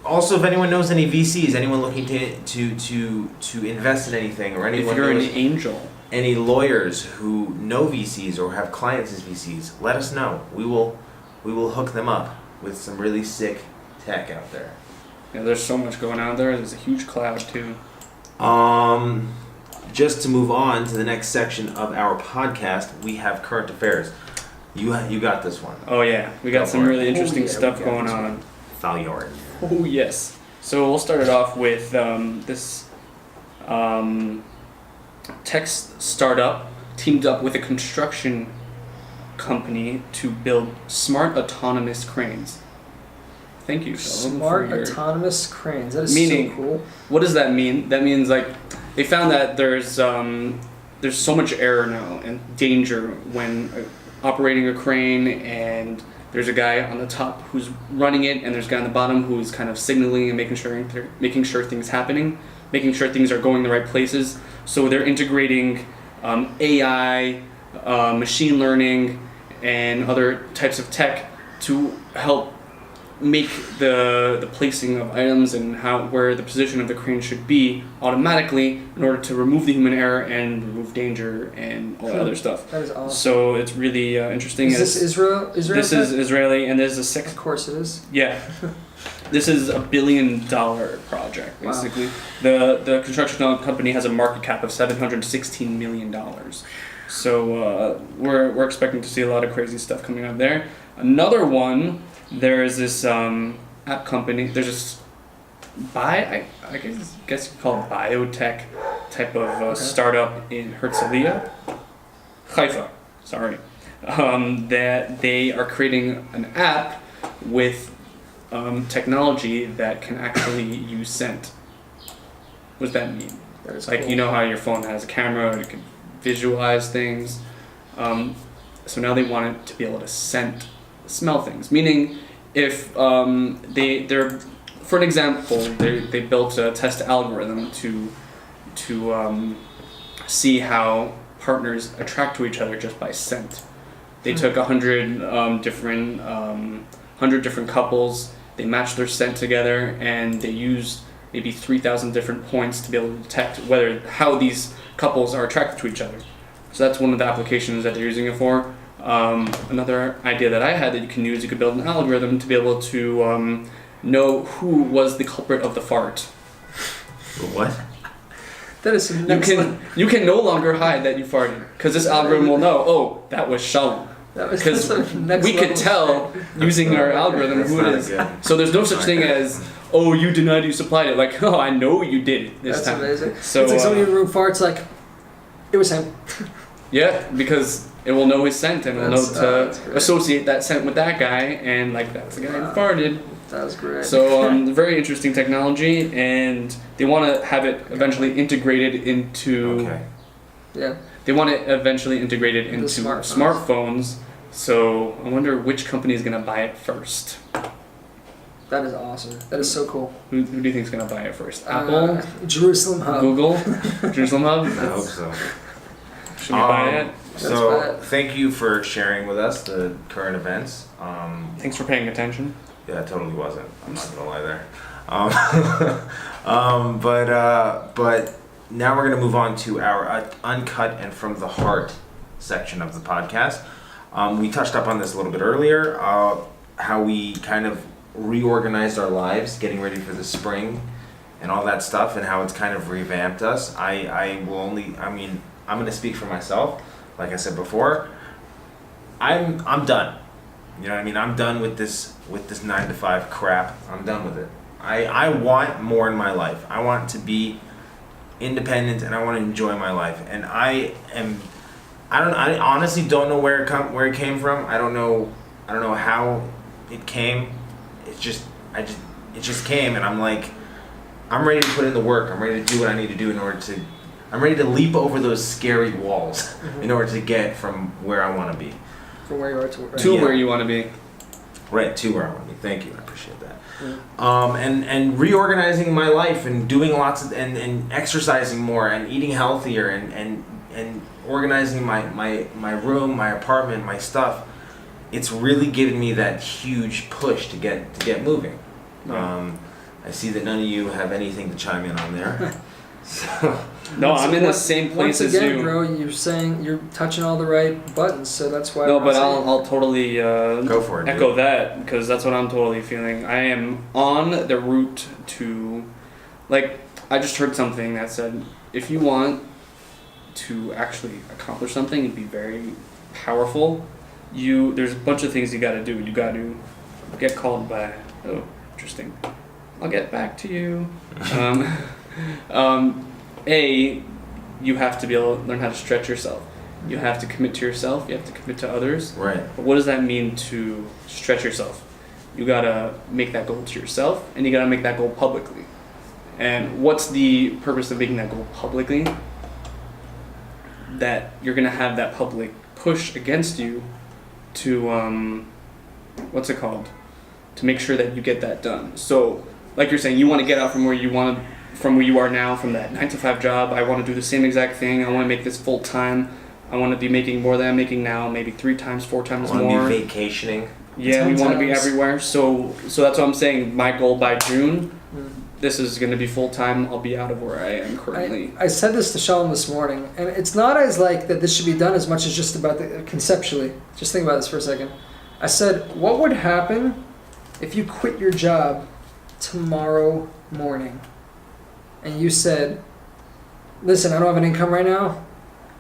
anyone knows any VCs, anyone looking to invest in anything, or anyone
if you're
knows
an angel,
any lawyers who know VCs or have clients as VCs, let us know. We will hook them up with some really sick tech out there.
Yeah, there's so much going on there. There's a huge cloud too.
Just to move on to the next section of our podcast, we have current affairs. You got this one.
Oh yeah, we got some really interesting stuff going on.
Falyard.
Oh yes. So we'll start it off with this tech startup teamed up with a construction company to build smart autonomous cranes. Thank you, Shalom.
Smart autonomous cranes. That is
Meaning,
so cool.
What does that mean? That means like they found that there's so much error now and danger when operating a crane, and there's a guy on the top who's running it, and there's a guy on the bottom who's kind of signaling and making sure things happening, making sure things are going the right places. So they're integrating AI, machine learning, and other types of tech to help make the placing of items and where the position of the crane should be automatically in order to remove the human error and remove danger and all that other stuff.
That is awesome.
So it's really interesting.
Is this Israel?
This is Israeli, and there's a six.
Of course it is.
Yeah. This is $1 billion project, basically. Wow. The construction company has a market cap of $716 million. So we're expecting to see a lot of crazy stuff coming out there. Another one, there is this app company. There's this I guess you call it biotech type of startup in Herzliya, Haifa. Sorry, that they are creating an app with technology that can actually use scent. What does that mean?
That is
like
cool.
You know how your phone has a camera, it can visualize things. So now they want it to be able to smell things. Meaning, if they're for an example, they built a test algorithm to see how partners attract to each other just by scent. They took 100 different couples. They matched their scent together, and they used maybe 3,000 different points to be able to detect how these couples are attracted to each other. So that's one of the applications that they're using it for. Another idea that I had that you can use, you could build an algorithm to be able to know who was the culprit of the fart.
What?
That is some next level.
You can no longer hide that you farted, because this algorithm will know, oh, that was Shalom. Because we could tell using our algorithm who it is.
Good.
So there's no such thing as, oh, you denied you supplied it. Like, oh, I know you did it this time.
That's amazing.
So,
it's like somebody in the room farts like, it was him.
Yeah, because it will know his scent and will know to associate that scent with that guy, and like that's the guy who farted.
That was great.
So very interesting technology, and they want to have it eventually integrated into.
Okay.
Yeah.
They want it eventually integrated into smartphones. So I wonder which company is going to buy it first.
That is awesome. That is so cool.
Who do you think is going to buy it first? Apple?
Jerusalem Hub.
Google? Jerusalem Hub?
I hope so.
Should we buy it?
So thank you for sharing with us the current events.
Thanks for paying attention.
Yeah, it totally wasn't. I'm not gonna lie there. But now we're gonna move on to our Uncut and From the Heart section of the podcast. We touched up on this a little bit earlier, how we kind of reorganized our lives, getting ready for the spring and all that stuff, and how it's kind of revamped us. I'm gonna speak for myself. Like I said before, I'm done. You know what I mean? I'm done with this 9-to-5 crap. I'm done with it. I want more in my life. I want to be independent, and I want to enjoy my life. And I I honestly don't know where it came from. I don't know how it came. It just came, and I'm like, I'm ready to put in the work. I'm ready to do what I need to do I'm ready to leap over those scary walls in order to get from where I want to be.
From where you are to
where you want to be.
Right, to where I want to be. Thank you. I appreciate that. And reorganizing my life and doing lots of and exercising more and eating healthier and organizing my room, my apartment, my stuff. It's really given me that huge push to get moving.
Right.
I see that none of you have anything to chime in on there. So.
No, I'm in the same place as you.
Once again, bro, you're saying you're touching all the right buttons, so that's why.
No, but I'll totally
go for it,
echo
dude.
that, because that's what I'm totally feeling. I am on the route to, like, I just heard something that said, if you want to actually accomplish something and be very powerful, there's a bunch of things you got to do. You got to get called by. Oh, interesting. I'll get back to you. You have to be able to learn how to stretch yourself. You have to commit to yourself. You have to commit to others.
Right.
But what does that mean to stretch yourself? You gotta make that goal to yourself, and you gotta make that goal publicly. And what's the purpose of making that goal publicly? That you're gonna have that public push against you to what's it called? To make sure that you get that done. So, like you're saying, you want to get out from where you are now, from that 9-to-5 job. I want to do the same exact thing. I want to make this full time. I want to be making more than I'm making now, maybe 3 times, 4 times more.
I want to be vacationing.
Yeah, we want to be everywhere. So that's what I'm saying. My goal by June, this is going to be full time. I'll be out of where I am currently.
I said this to Shalom this morning, and it's not as like that this should be done as much as just about conceptually. Just think about this for a second. I said, what would happen if you quit your job tomorrow morning? And you said, listen, I don't have an income right now.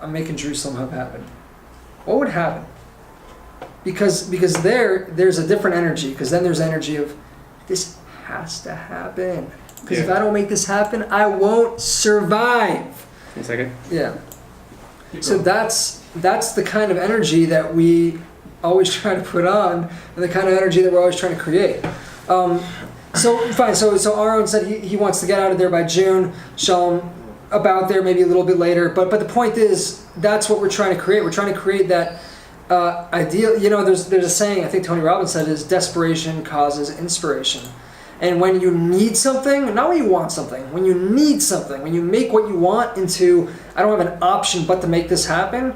I'm making Jerusalem Hub happen. What would happen? Because there's a different energy. Because then there's energy of, this has to happen. Because if I don't make this happen, I won't survive.
1 second.
Yeah. So that's the kind of energy that we always try to put on, and the kind of energy that we're always trying to create. So fine. So Aaron said he wants to get out of there by June. Shalom about there maybe a little bit later. But the point is, that's what we're trying to create. We're trying to create that ideal. You know, there's a saying, I think Tony Robbins said, is desperation causes inspiration. And when you need something, not when you want something, when you need something, when you make what you want into, I don't have an option but to make this happen,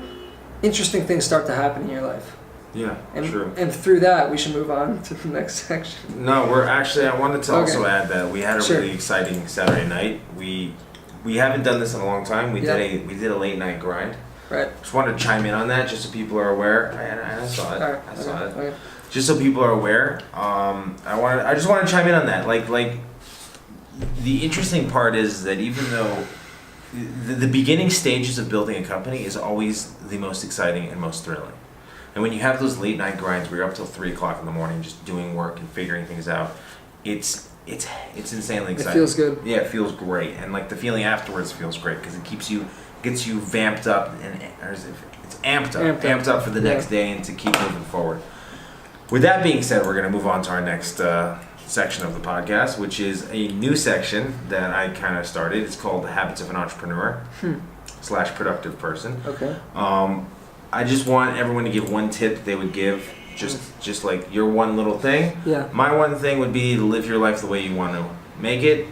interesting things start to happen in your life.
Yeah,
and,
true.
And through that, we should move on to the next section.
No, I wanted to also add that we had a really exciting Saturday night. We haven't done this in a long time. We did a late night grind.
Right.
Just wanted to chime in on that, just so people are aware. I saw it.
Right.
I saw it.
Okay.
Just so people are aware. I just want to chime in on that. Like the interesting part is that even though the beginning stages of building a company is always the most exciting and most thrilling. And when you have those late night grinds where you're up till 3 o'clock in the morning just doing work and figuring things out, it's insanely exciting.
It feels good.
Yeah, it feels great, and like the feeling afterwards feels great because it gets you vamped up it's amped up for the next day and to keep moving forward. With that being said, we're going to move on to our next section of the podcast, which is a new section that I kind of started. It's called The Habits of an Entrepreneur / Productive Person.
Okay.
I just want everyone to give one tip they would give, just like your one little thing.
Yeah.
My one thing would be to live your life the way you want to make it.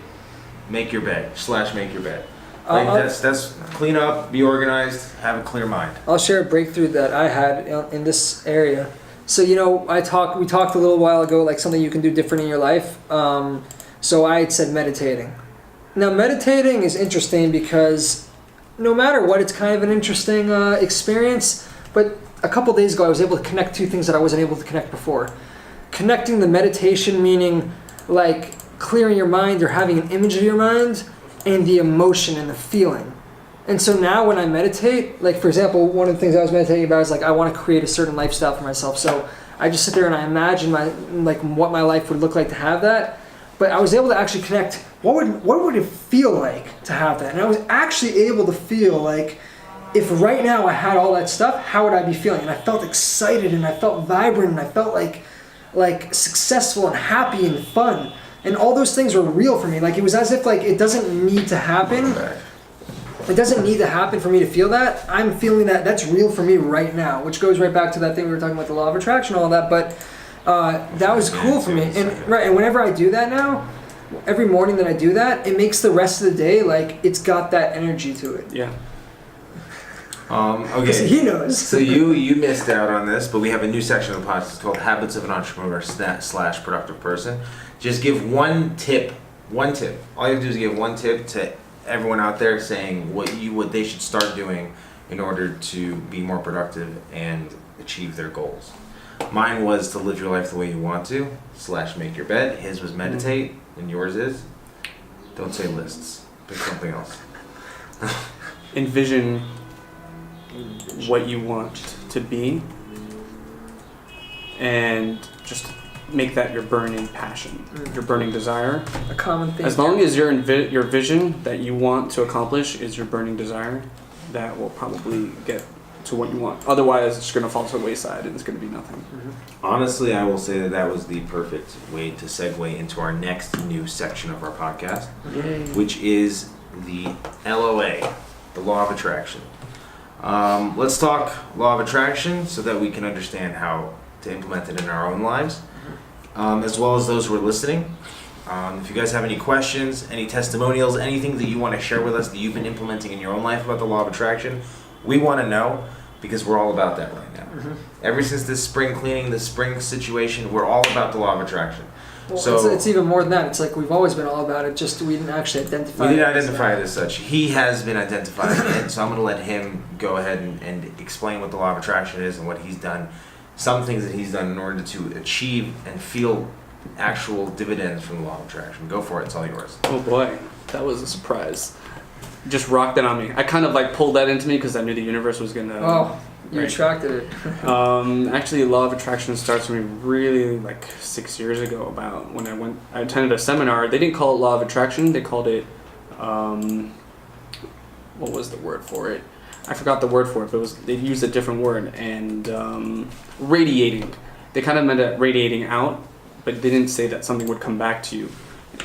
Make your bed / make your bed. Like that's clean up, be organized, have a clear mind.
I'll share a breakthrough that I had in this area. So we talked a little while ago, like something you can do different in your life. So I had said meditating. Now meditating is interesting because no matter what, it's kind of an interesting experience. But a couple days ago, I was able to connect 2 things that I wasn't able to connect before. Connecting the meditation, meaning like clearing your mind or having an image of your mind, and the emotion and the feeling. And so now when I meditate, like for example, one of the things I was meditating about is like I want to create a certain lifestyle for myself. So I just sit there and I imagine what my life would look like to have that. But I was able to actually connect what would it feel like to have that. And I was actually able to feel like if right now I had all that stuff, how would I be feeling? And I felt excited, and I felt vibrant, and I felt like successful and happy and fun. And all those things were real for me. Like, it was as if, like, it doesn't need to happen. It doesn't need to happen for me to feel that. I'm feeling that. That's real for me right now, which goes right back to that thing we were talking about, the law of attraction, all that. But that was cool for me. And whenever I do that now, every morning that I do that, it makes the rest of the day, like, it's got that energy to it.
Yeah.
Okay.
He knows.
So you missed out on this, but we have a new section of the podcast called Habits of an Entrepreneur / Productive Person. Just give one tip. One tip. All you have to do is give one tip to everyone out there, saying what they should start doing in order to be more productive and achieve their goals. Mine was to live your life the way you want to / make your bed. His was meditate, and yours is don't say lists. Pick something else.
Envision what you want to be, and just make that your burning passion, your burning desire.
A common thing.
As long as your vision that you want to accomplish is your burning desire, that will probably get to what you want. Otherwise, it's going to fall to the wayside, and it's going to be nothing.
Mm-hmm. Honestly, I will say that was the perfect way to segue into our next new section of our podcast, which is the LOA, the Law of Attraction. Let's talk Law of Attraction so that we can understand how to implement it in our own lives, as well as those who are listening. If you guys have any questions, any testimonials, anything that you want to share with us that you've been implementing in your own life about the Law of Attraction, we want to know, because we're all about that right now. Mm-hmm. Ever since this spring cleaning, the spring situation, we're all about the Law of Attraction.
Well,
so
it's even more than that. It's like we've always been all about it, just we didn't actually identify it.
We didn't identify it as such. He has been identifying it, so I'm going to let him go ahead and explain what the Law of Attraction is and what he's done, some things that he's done in order to achieve and feel actual dividends from the Law of Attraction. Go for it. It's all yours.
Oh boy, that was a surprise. Just rocked it on me. I kind of like pulled that into me because I knew the universe was going to...
Oh, you attracted it.
Actually, Law of Attraction starts with me really like 6 years ago, about when I attended a seminar. They didn't call it Law of Attraction. They called it... what was the word for it? I forgot the word for it, but they used a different word. And radiating. They kind of meant it radiating out, but they didn't say that something would come back to you.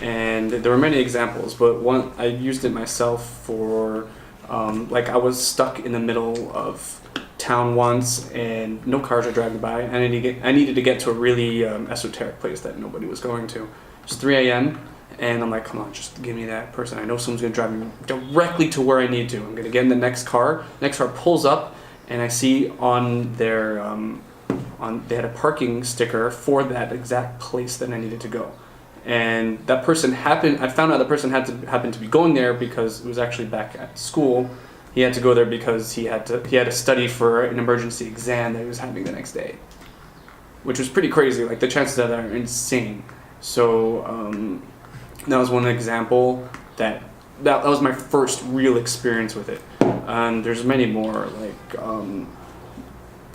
And there were many examples, but one I used it myself for like I was stuck in the middle of town once and no cars were driving by, and I needed to get to a really esoteric place that nobody was going to. It's 3 a.m. and I'm like, come on, just give me that person. I know someone's gonna drive me directly to where I need to. I'm gonna get in the next car. Next car pulls up, and I see on their they had a parking sticker for that exact place that I needed to go. And that person I found out the person happened to be going there because it was actually back at school. He had to go there because he had to study for an emergency exam that he was having the next day, which was pretty crazy. Like, the chances of that are insane. So that was one example that was my first real experience with it. And there's many more, like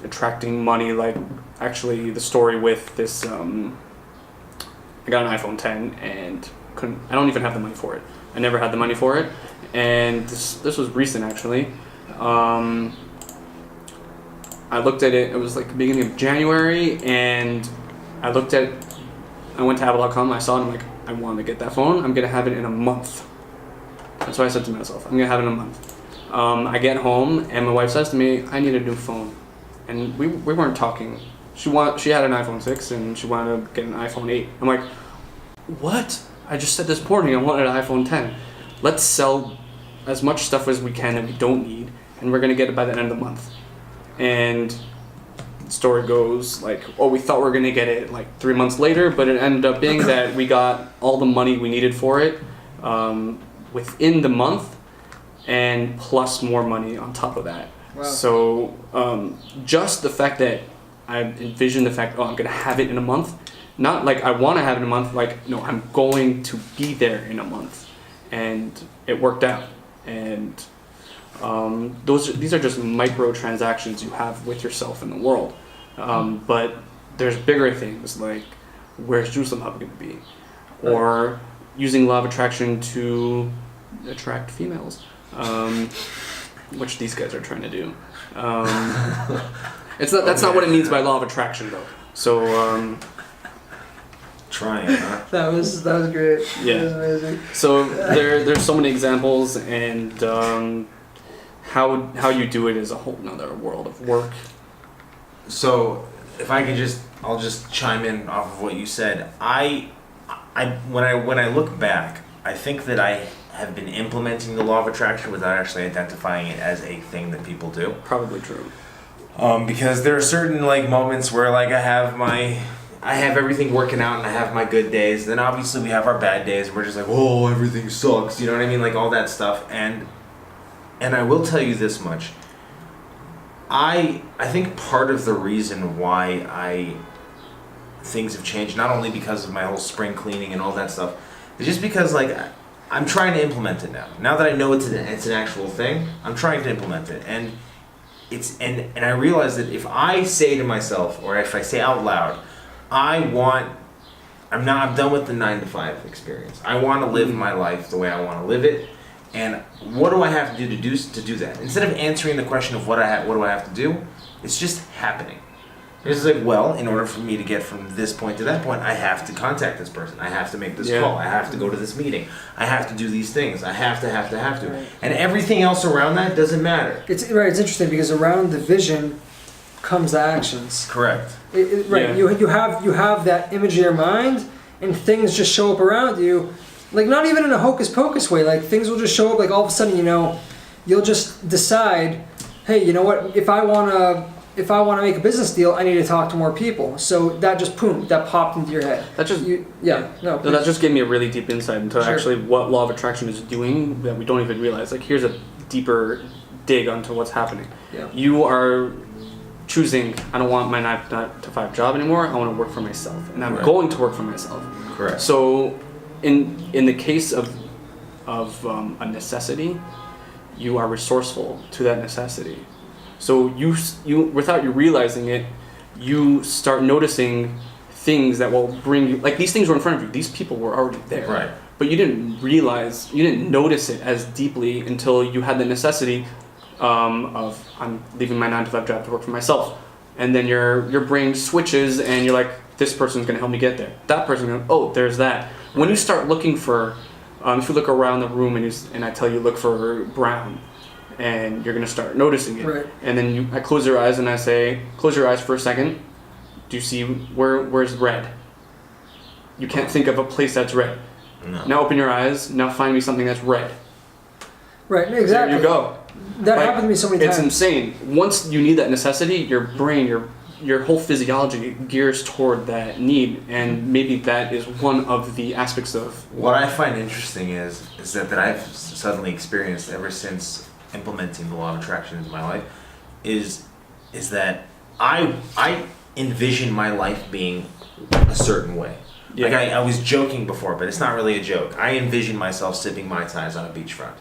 attracting money. Like, actually, the story with this. I got an iPhone 10 and I don't even have the money for it. I never had the money for it, and this was recent actually. I looked at it. It was like the beginning of January, and I went to Apple.com. I saw it. I'm like, I want to get that phone. I'm gonna have it in a month. That's what I said to myself. I'm gonna have it in a month. I get home and my wife says to me, I need a new phone, and we weren't talking. She had an iPhone 6 and she wanted to get an iPhone 8. I'm like, what? I just said this morning I wanted an iPhone 10. Let's sell as much stuff as we can that we don't need, and we're gonna get it by the end of the month. And the story goes like, oh, we thought we were gonna get it like 3 months later, but it ended up being that we got all the money we needed for it within the month, and plus more money on top of that. Wow. So just the fact that I envisioned the fact, I'm going to have it in a month. Not like I want to have it in a month, like, no, I'm going to be there in a month. And it worked out. And these are just micro transactions you have with yourself in the world. But there's bigger things, like, where's Jerusalem Hub going to be? Or using Law of Attraction to attract females. which these guys are trying to do. That's not what it means by law of attraction, though. So.
Trying, huh?
That was great.
Yeah.
That was amazing.
So there's so many examples, and how you do it is a whole nother world of work.
So if I could I'll just chime in off of what you said. When I look back, I think that I have been implementing the law of attraction without actually identifying it as a thing that people do.
Probably true.
Because there are certain like moments where like I have everything working out and I have my good days. Then obviously we have our bad days. We're just like, oh, everything sucks. You know what I mean? Like all that stuff. And I will tell you this much. I think part of the reason why things have changed, not only because of my whole spring cleaning and all that stuff, is just because like I'm trying to implement it now. Now that I know it's an actual thing, I'm trying to implement it. And I realize that if I say to myself, or if I say out loud, I'm done with the 9 to 5 experience. I want to live my life the way I want to live it. And what do I have to do to do that? Instead of answering the question of what do I have to do, it's just happening. It's like, well, in order for me to get from this point to that point, I have to contact this person. I have to make this call. I have to go to this meeting. I have to do these things. I have to. Right. And everything else around that doesn't matter.
It's interesting because around the vision comes the actions.
Correct.
Right. Yeah. You have that image in your mind, and things just show up around you, like not even in a hocus pocus way. Like things will just show up. Like all of a sudden, you'll just decide, hey, you know what? If I want to make a business deal, I need to talk to more people. So that just that popped into your head.
That just that just gave me a really deep insight into actually what law of attraction is doing that we don't even realize. Like here's a deeper dig onto what's happening.
Yeah.
You are choosing, I don't want my 9 to 5 job anymore. I want to work for myself, and I'm going to work for myself.
Correct.
So in the case of a necessity, you are resourceful to that necessity. So you without you realizing it, you start noticing things that will bring you, like these things were in front of you. These people were already there.
Right.
But you didn't notice it as deeply until you had the necessity of I'm leaving my 9 to 5 job to work for myself. And then your brain switches and you're like, this person's gonna help me get there. That person's gonna, oh, there's that. When you start looking for, if you look around the room and I tell you look for brown, and you're gonna start noticing it.
Right.
And then I close your eyes and I say, close your eyes for a second. Do you see where's red? You can't think of a place that's red.
No.
Now open your eyes. Now find me something that's red.
Right. Exactly.
There you go.
That happened to me so many times.
It's insane. Once you need that necessity, your brain, your whole physiology gears toward that need, and maybe that is one of the aspects of
what I find interesting is that I've suddenly experienced ever since implementing the law of attraction into my life is that I envision my life being a certain way. Yeah. Like I was joking before, but it's not really a joke. I envision myself sipping Mai Tais on a beachfront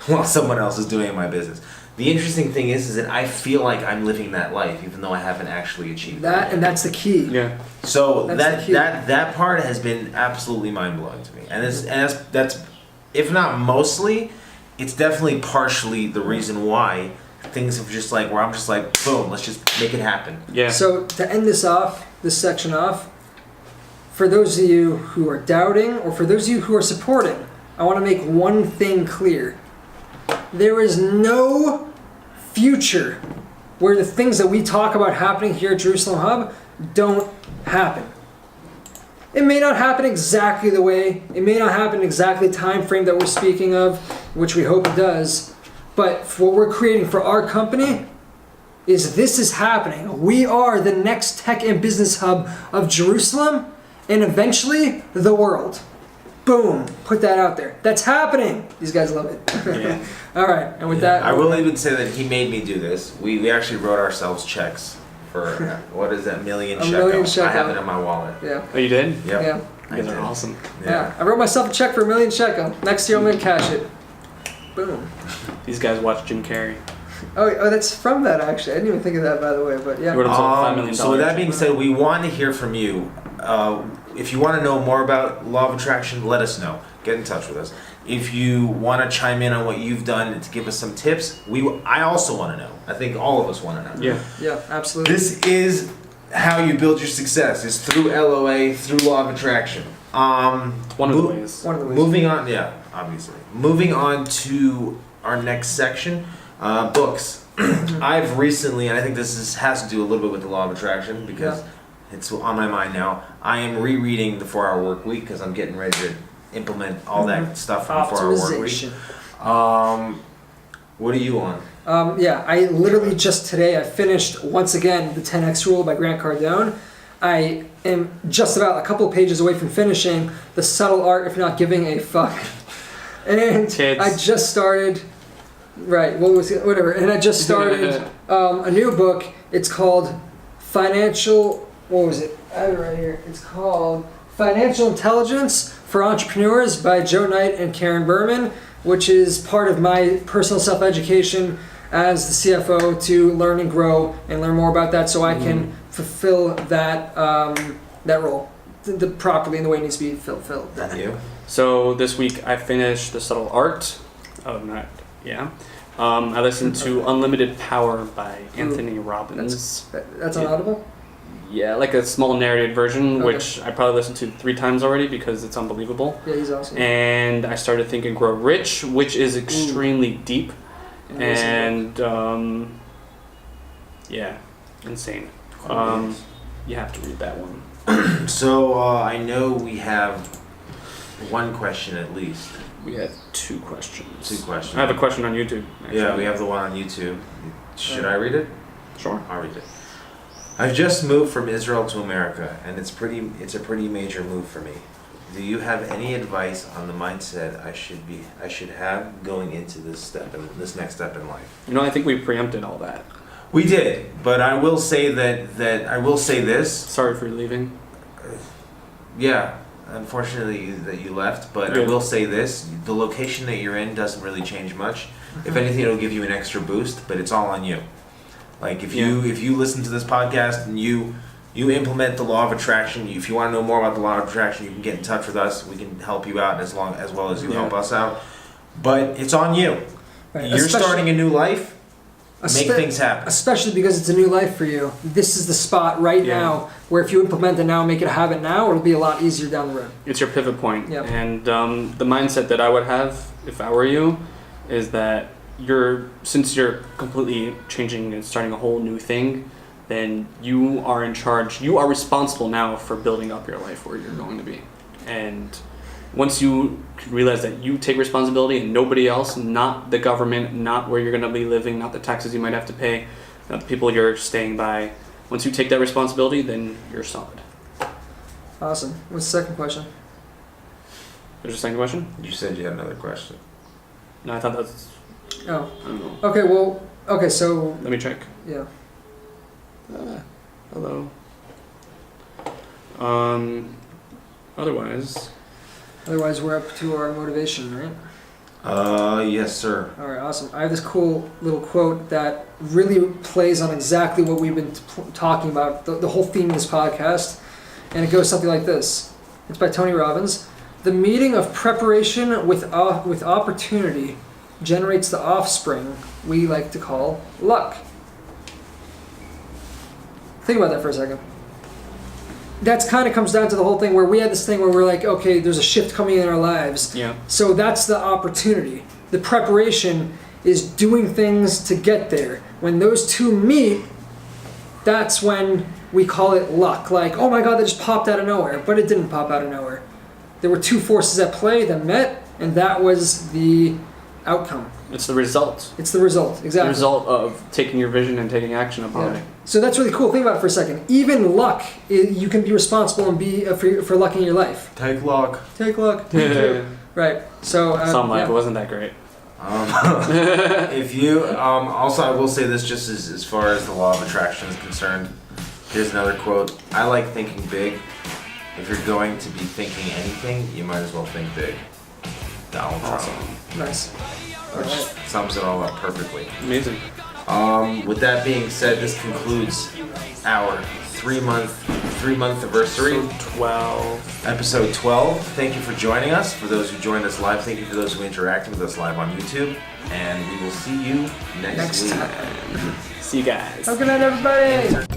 while someone else is doing my business. The interesting thing is that I feel like I'm living that life, even though I haven't actually achieved that.
And that's the key.
Yeah.
So that part has been absolutely mind blowing to me, and that's if not mostly, it's definitely partially the reason why things have just like where I'm just like boom, let's just make it happen.
Yeah.
So to end this section off, for those of you who are doubting or for those of you who are supporting, I want to make one thing clear. There is no future where the things that we talk about happening here at Jerusalem Hub don't happen. It may not happen exactly the way, it may not happen exactly the time frame that we're speaking of, which we hope it does, but what we're creating for our company is this is happening. We are the next tech and business hub of Jerusalem and eventually the world. Boom, put that out there. That's happening. These guys love it.
Yeah.
All right, and with that,
I will even say that he made me do this. We actually wrote ourselves checks for what is that, million shekel? I have it in my wallet.
Yeah.
Oh, you did?
Yep.
Yeah.
You guys are awesome.
Yeah. I wrote myself a check for $1 million shekel. Next year I'm gonna cash it. Boom.
These guys watch Jim Carrey.
Oh, that's from that actually. I didn't even think of that, by the way. But yeah.
You wrote himself $5 million.
So with that being said, we want to hear from you. if you want to know more about law of attraction, let us know. Get in touch with us. If you want to chime in on what you've done and to give us some tips, I also want to know. I think all of us want to know.
Yeah, absolutely.
This is how you build your success. It's through LOA, through law of attraction.
One of the ways.
Moving on, obviously. Moving on to our next section, books. I've recently, and I think has to do a little bit with the law of attraction because it's on my mind now. I am rereading the 4-Hour Work Week because I'm getting ready to implement all that stuff from the 4-Hour Work Week. What are you on?
I literally just today I finished once again the 10X Rule by Grant Cardone. I am just about a couple of pages away from finishing The Subtle Art of Not Giving a Fuck. And
Kids.
I just started, whatever. And I just started a new book. It's called Financial, what was it? I have it right here. It's called Financial Intelligence for Entrepreneurs by Joe Knight and Karen Berman, which is part of my personal self-education as the CFO to learn and grow and learn more about that so I can fulfill that role properly in the way it needs to be fulfilled.
You?
So this week I finished The Subtle Art of Not. I listened to Unlimited Power by Anthony Robbins.
That's on Audible?
Yeah, like a small narrated version,
Okay.
which I probably listened to 3 times already because it's unbelievable.
Yeah, he's awesome.
And I started Think and Grow Rich, which is extremely deep. And insane. You have to read that one.
So I know we have one question at least.
We had 2 questions.
2 questions.
I have a question on YouTube. Actually.
Yeah, we have the one on YouTube. Should I read it?
Sure.
I'll read it. I've just moved from Israel to America, and it's a pretty major move for me. Do you have any advice on the mindset I should have going into this next step in life?
I think we preempted all that.
We did, but I will say that I will say this.
Sorry for leaving.
Yeah, unfortunately that you left, but I will say this: the location that you're in doesn't really change much. If anything, it'll give you an extra boost, but it's all on you. Like if you listen to this podcast and you implement the law of attraction, if you want to know more about the law of attraction, you can get in touch with us. We can help you out as well as you help us out. But it's on you.
Right.
You're starting a new life. Make things happen.
Especially because it's a new life for you. This is the spot now where if you implement it now and make it a habit now, it'll be a lot easier down the road.
It's your pivot point.
Yep.
And the mindset that I would have if I were you is that since you're completely changing and starting a whole new thing, then you are in charge. You are responsible now for building up your life where you're going to be. And once you realize that you take responsibility and nobody else, not the government, not where you're going to be living, not the taxes you might have to pay, not the people you're staying by, once you take that responsibility, then you're solid.
Awesome. What's the second question?
There's a second question?
You said you had another question.
No, I thought that's...
Oh.
I don't know.
Okay, so...
Let me check.
Yeah.
Hello. Otherwise,
we're up to our motivation, right?
Yes, sir.
All right, awesome. I have this cool little quote that really plays on exactly what we've been talking about, the whole theme of this podcast, and it goes something like this. It's by Tony Robbins. The meeting of preparation with opportunity generates the offspring we like to call luck. Think about that for a second. That's kind of comes down to the whole thing where we had this thing where we're like, okay, there's a shift coming in our lives.
Yeah.
So that's the opportunity. The preparation is doing things to get there. When those two meet, that's when we call it luck. Like, oh my God, that just popped out of nowhere. But it didn't pop out of nowhere. There were 2 forces at play that met, and that was the outcome.
it's the result.
It's the result, exactly.
The result of taking your vision and taking action upon it.
So that's really cool. Think about it for a second. Even luck, you can be responsible and be for luck in your life.
Take luck.
Take luck. Right. So.
Some life, it wasn't that great.
If you also, I will say this just as far as the law of attraction is concerned. Here's another quote. I like thinking big. If you're going to be thinking anything, you might as well think big. Donald Trump.
Nice.
Which sums it all up perfectly.
Amazing.
With that being said, this concludes our 3-month anniversary. Episode 12. Thank you for joining us. For those who joined us live, thank you for those who interacted with us live on YouTube. And we will see you next week.
Time.
See you guys.
Have a good night, everybody.